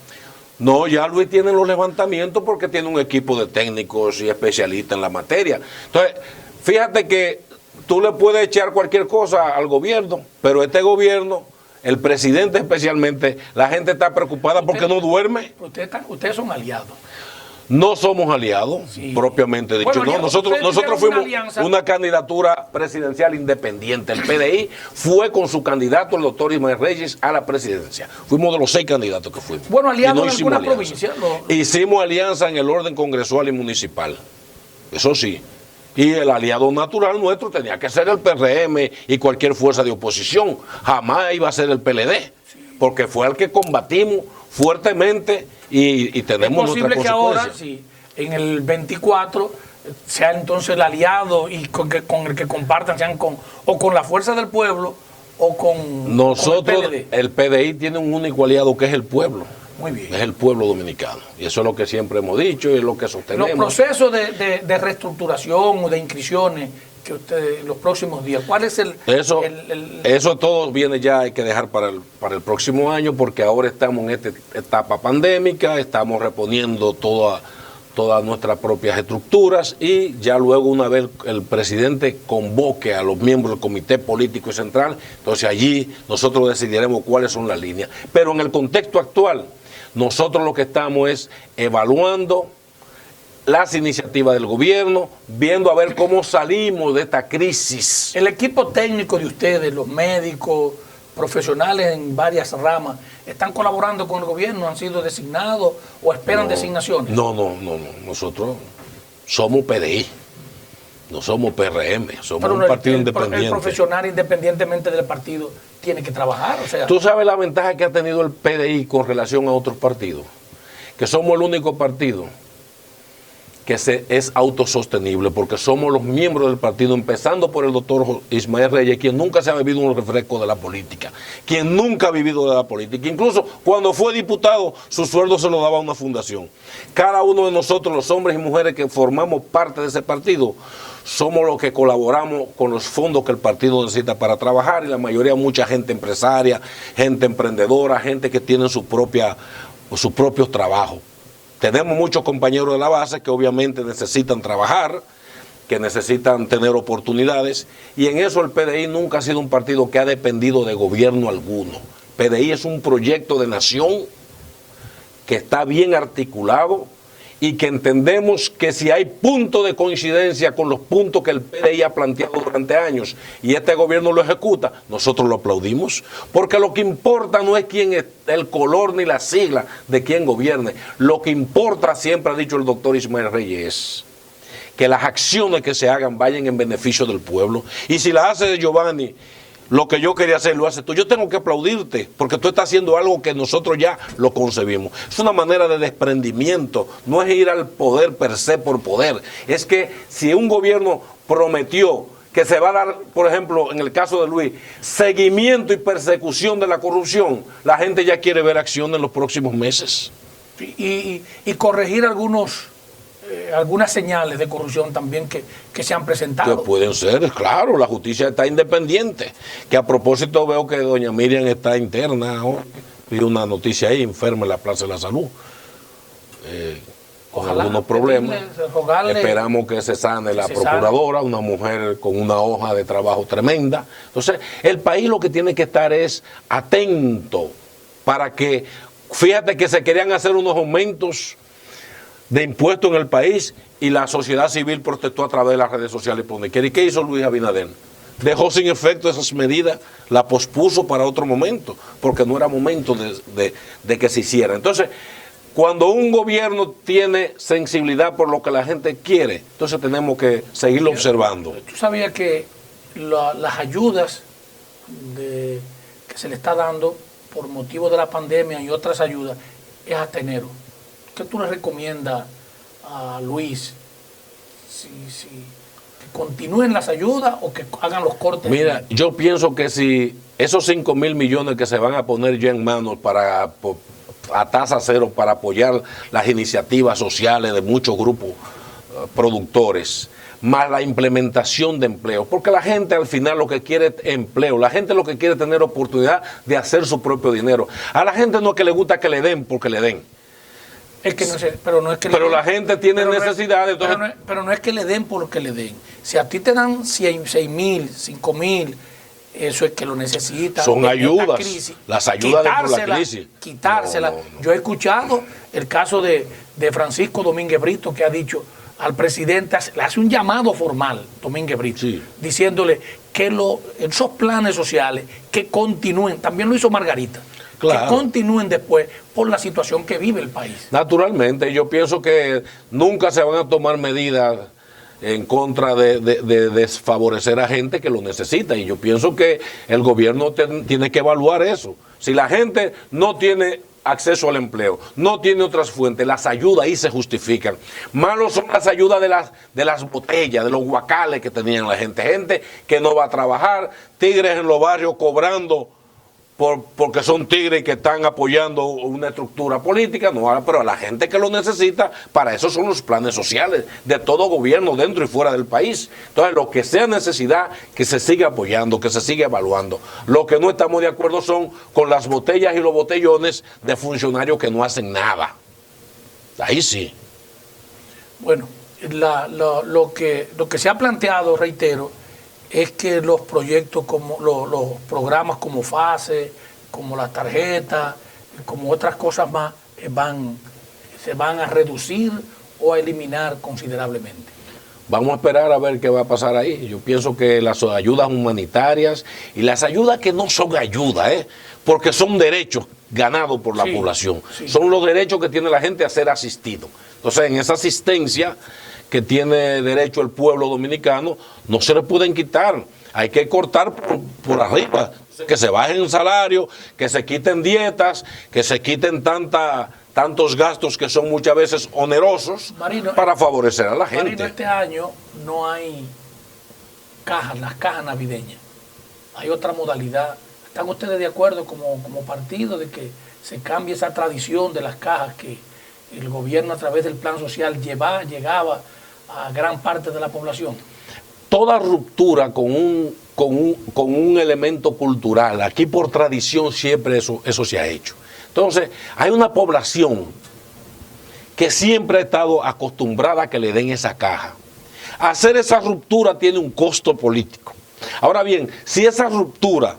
No, ya Luis tiene los levantamientos porque tiene un equipo de técnicos y especialistas en la materia. Entonces, fíjate que tú le puedes echar cualquier cosa al gobierno, pero este gobierno, el presidente especialmente, la gente está preocupada porque no duerme. Ustedes son aliados. No somos aliados, propiamente dicho. Bueno, no, nosotros fuimos una candidatura presidencial independiente. El PDI fue con su candidato, el doctor Ismael Reyes, a la presidencia. Fuimos de los 6 candidatos que fuimos. Bueno, aliados en alguna provincia. Hicimos alianza en el orden congresual y municipal. Eso sí. Y el aliado natural nuestro tenía que ser el PRM y cualquier fuerza de oposición. Jamás iba a ser el PLD, porque fue el que combatimos fuertemente y tenemos nuestras consecuencias. Es posible que ahora, sí, en el 24, sea entonces el aliado y con el que compartan, sean con la fuerza del pueblo o con nosotros. Con el PDI tiene un único aliado que es el pueblo. Muy bien. Es el pueblo dominicano. Y eso es lo que siempre hemos dicho y es lo que sostenemos. Los procesos de reestructuración o de inscripciones que ustedes, los próximos días, ¿cuál es Eso todo viene ya, hay que dejar para el próximo año, porque ahora estamos en esta etapa pandémica, estamos reponiendo todas nuestras propias estructuras y ya luego, una vez el presidente convoque a los miembros del Comité Político Central, entonces allí nosotros decidiremos cuáles son las líneas. Pero en el contexto actual, nosotros lo que estamos es evaluando las iniciativas del gobierno, viendo a ver cómo salimos de esta crisis. El equipo técnico de ustedes, los médicos, profesionales en varias ramas, ¿están colaborando con el gobierno? ¿Han sido designados o esperan designaciones? No. Nosotros somos PDI, no somos PRM, somos un partido independiente. El profesional, independientemente del partido, tiene que trabajar. O sea, ¿tú sabes la ventaja que ha tenido el PDI con relación a otros partidos? Que somos el único partido que es autosostenible, porque somos los miembros del partido, empezando por el doctor Ismael Reyes, quien nunca se ha bebido un refresco de la política, quien nunca ha vivido de la política. Incluso cuando fue diputado, su sueldo se lo daba a una fundación. Cada uno de nosotros, los hombres y mujeres que formamos parte de ese partido, somos los que colaboramos con los fondos que el partido necesita para trabajar, y la mayoría, mucha gente empresaria, gente emprendedora, gente que tiene sus propios trabajos. Tenemos muchos compañeros de la base que obviamente necesitan trabajar, que necesitan tener oportunidades, y en eso el PDI nunca ha sido un partido que ha dependido de gobierno alguno. PDI es un proyecto de nación que está bien articulado y que entendemos que si hay punto de coincidencia con los puntos que el PDI ha planteado durante años y este gobierno lo ejecuta, nosotros lo aplaudimos, porque lo que importa no es quién es el color ni la sigla de quién gobierne, lo que importa, siempre ha dicho el doctor Ismael Reyes, que las acciones que se hagan vayan en beneficio del pueblo, y si las hace Giovanni, lo que yo quería hacer lo haces tú. Yo tengo que aplaudirte porque tú estás haciendo algo que nosotros ya lo concebimos. Es una manera de desprendimiento, no es ir al poder per se por poder. Es que si un gobierno prometió que se va a dar, por ejemplo, en el caso de Luis, seguimiento y persecución de la corrupción, la gente ya quiere ver acción en los próximos meses. Y corregir algunas señales de corrupción también que se han presentado. Que pueden ser, claro, la justicia está independiente. Que a propósito veo que doña Miriam está interna, vi una noticia ahí, enferma en la Plaza de la Salud, con algunos problemas. Esperamos que se sane la procuradora, una mujer con una hoja de trabajo tremenda. Entonces, el país lo que tiene que estar es atento para que, fíjate que se querían hacer unos aumentos de impuestos en el país y la sociedad civil protestó a través de las redes sociales por donde quiera. ¿Y qué hizo Luis Abinader? Dejó sin efecto esas medidas, la pospuso para otro momento, porque no era momento de que se hiciera. Entonces, cuando un gobierno tiene sensibilidad por lo que la gente quiere, entonces tenemos que seguirlo observando. ¿Tú sabías que las ayudas que se le está dando por motivo de la pandemia y otras ayudas es hasta enero? ¿Qué tú le recomiendas a Luis? ¿Que continúen las ayudas o que hagan los cortes? Mira, yo pienso que si esos 5.000 millones que se van a poner ya en manos a tasa cero para apoyar las iniciativas sociales de muchos grupos productores, más la implementación de empleo, porque la gente al final lo que quiere es empleo, la gente lo que quiere es tener oportunidad de hacer su propio dinero. A la gente no es que le gusta que le den porque le den. Es que no sé, pero no es que pero la gente tiene necesidades. Pero no es que le den por lo que le den. Si a ti te dan 6.000, 5.000, eso es que lo necesitan. Son ayudas, las ayudas de la crisis. Quitársela. No. Yo he escuchado el caso de Francisco Domínguez Brito, que ha dicho al presidente, le hace un llamado formal, Domínguez Brito, sí, diciéndole que esos planes sociales que continúen. También lo hizo Margarita. Claro. Que continúen después por la situación que vive el país. Naturalmente, yo pienso que nunca se van a tomar medidas en contra de desfavorecer a gente que lo necesita, y yo pienso que el gobierno tiene que evaluar eso. Si la gente no tiene acceso al empleo, no tiene otras fuentes, las ayudas ahí se justifican. Malos son las ayudas de las botellas, de los guacales que tenían la gente que no va a trabajar, tigres en los barrios cobrando porque son tigres que están apoyando una estructura política, no, pero a la gente que lo necesita, para eso son los planes sociales de todo gobierno dentro y fuera del país. Entonces, lo que sea necesidad, que se siga apoyando, que se siga evaluando. Lo que no estamos de acuerdo son con las botellas y los botellones de funcionarios que no hacen nada. Ahí sí. Bueno, lo que se ha planteado, reitero, es que los proyectos, como los programas como FASE, como las tarjetas, como otras cosas más, se van a reducir o a eliminar considerablemente. Vamos a esperar a ver qué va a pasar ahí. Yo pienso que las ayudas humanitarias y las ayudas que no son ayudas, porque son derechos ganados por la población. Sí. Son los derechos que tiene la gente a ser asistido. Entonces, en esa asistencia que tiene derecho el pueblo dominicano, no se le pueden quitar. Hay que cortar por arriba, que se bajen el salario, que se quiten dietas, que se quiten tantos gastos que son muchas veces onerosos, Marino, para favorecer a la gente. Marino, este año no hay las cajas navideñas. Hay otra modalidad. ¿Están ustedes de acuerdo como partido de que se cambie esa tradición de las cajas que el gobierno a través del plan social llegaba a gran parte de la población? Toda ruptura con un elemento cultural, aquí por tradición siempre eso se ha hecho. Entonces, hay una población que siempre ha estado acostumbrada a que le den esa caja. Hacer esa ruptura tiene un costo político. Ahora bien, si esa ruptura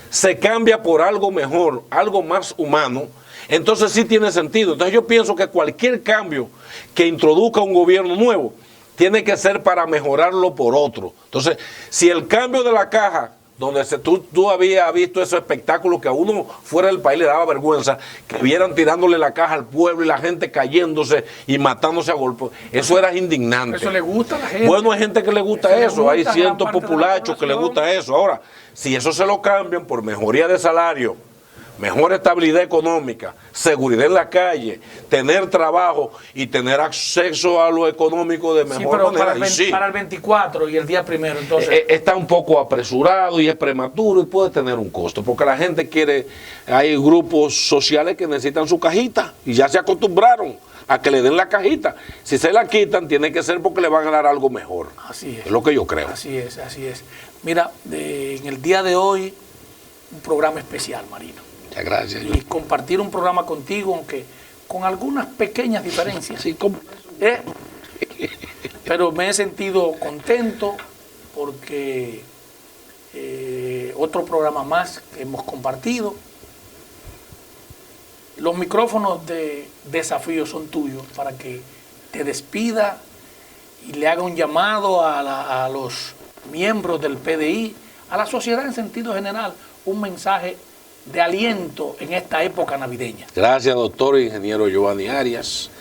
se cambia por algo mejor, algo más humano, entonces sí tiene sentido. Entonces yo pienso que cualquier cambio que introduzca un gobierno nuevo tiene que ser para mejorarlo por otro. Entonces, si el cambio de la caja, donde tú habías visto esos espectáculos que a uno fuera del país le daba vergüenza, que vieran tirándole la caja al pueblo y la gente cayéndose y matándose a golpes, eso era indignante. Eso le gusta a la gente. Bueno, hay gente que le gusta eso, hay cientos populachos que le gusta eso. Ahora, si eso se lo cambian por mejoría de salario, mejor estabilidad económica, seguridad en la calle, tener trabajo y tener acceso a lo económico de mejor manera. Para el 24 y el día primero, entonces. Está un poco apresurado y es prematuro y puede tener un costo, porque la gente quiere, hay grupos sociales que necesitan su cajita y ya se acostumbraron a que le den la cajita. Si se la quitan, tiene que ser porque le van a dar algo mejor. Así es. Es lo que yo creo. Así es, así es. Mira, en el día de hoy, un programa especial, Marino. Muchas gracias. Y compartir un programa contigo, aunque con algunas pequeñas diferencias. Sí, ¿cómo? Pero me he sentido contento porque otro programa más que hemos compartido. Los micrófonos de Desafío son tuyos para que te despida y le haga un llamado a los miembros del PDI, a la sociedad en sentido general, un mensaje de aliento en esta época navideña. Gracias, doctor ingeniero Giovanni Arias.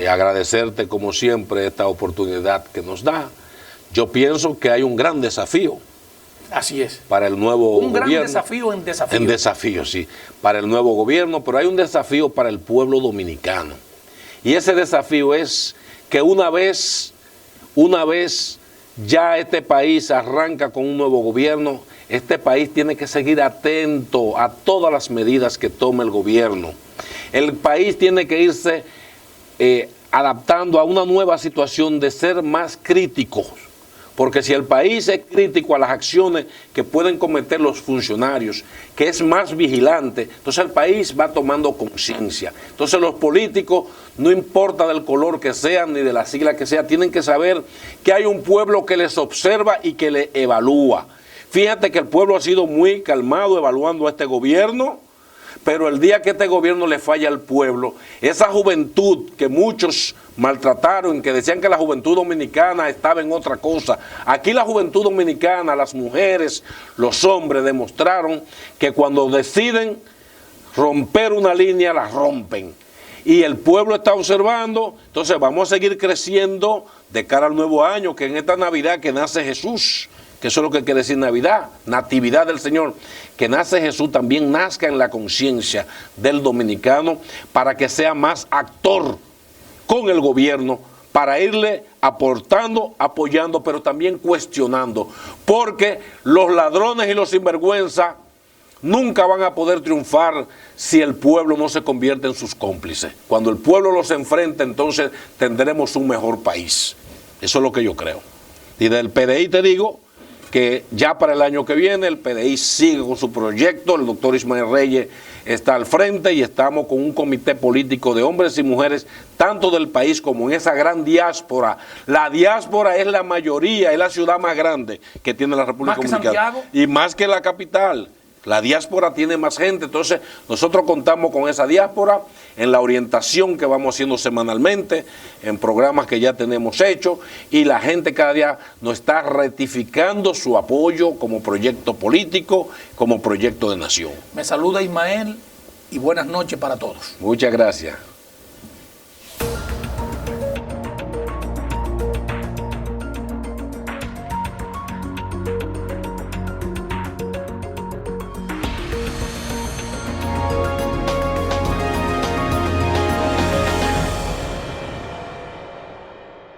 Agradecerte como siempre esta oportunidad que nos da. Yo pienso que hay un gran desafío. Así es. Para el nuevo gobierno. Un gran desafío en desafío. En desafío, sí. Para el nuevo gobierno, pero hay un desafío para el pueblo dominicano. Y ese desafío es que una vez ya este país arranca con un nuevo gobierno, este país tiene que seguir atento a todas las medidas que tome el gobierno. El país tiene que irse adaptando a una nueva situación de ser más críticos. Porque si el país es crítico a las acciones que pueden cometer los funcionarios, que es más vigilante, entonces el país va tomando conciencia. Entonces los políticos, no importa del color que sean ni de la sigla que sea, tienen que saber que hay un pueblo que les observa y que les evalúa. Fíjate que el pueblo ha sido muy calmado evaluando a este gobierno, pero el día que este gobierno le falla al pueblo, esa juventud que muchos maltrataron, que decían que la juventud dominicana estaba en otra cosa, aquí la juventud dominicana, las mujeres, los hombres demostraron que cuando deciden romper una línea, la rompen. Y el pueblo está observando, entonces vamos a seguir creciendo de cara al nuevo año, que en esta Navidad que nace Jesús, que eso es lo que quiere decir Navidad, natividad del Señor, que nace Jesús, también nazca en la conciencia del dominicano para que sea más actor con el gobierno, para irle aportando, apoyando, pero también cuestionando, porque los ladrones y los sinvergüenza nunca van a poder triunfar si el pueblo no se convierte en sus cómplices. Cuando el pueblo los enfrenta, entonces tendremos un mejor país. Eso es lo que yo creo. Y del PDI te digo que ya para el año que viene el PDI sigue con su proyecto, el doctor Ismael Reyes está al frente y estamos con un comité político de hombres y mujeres, tanto del país como en esa gran diáspora. La diáspora es la mayoría, es la ciudad más grande que tiene la República Dominicana. ¿Más que Santiago? Y más que la capital. La diáspora tiene más gente, entonces nosotros contamos con esa diáspora en la orientación que vamos haciendo semanalmente, en programas que ya tenemos hechos, y la gente cada día nos está ratificando su apoyo como proyecto político, como proyecto de nación. Me saluda Ismael y buenas noches para todos. Muchas gracias.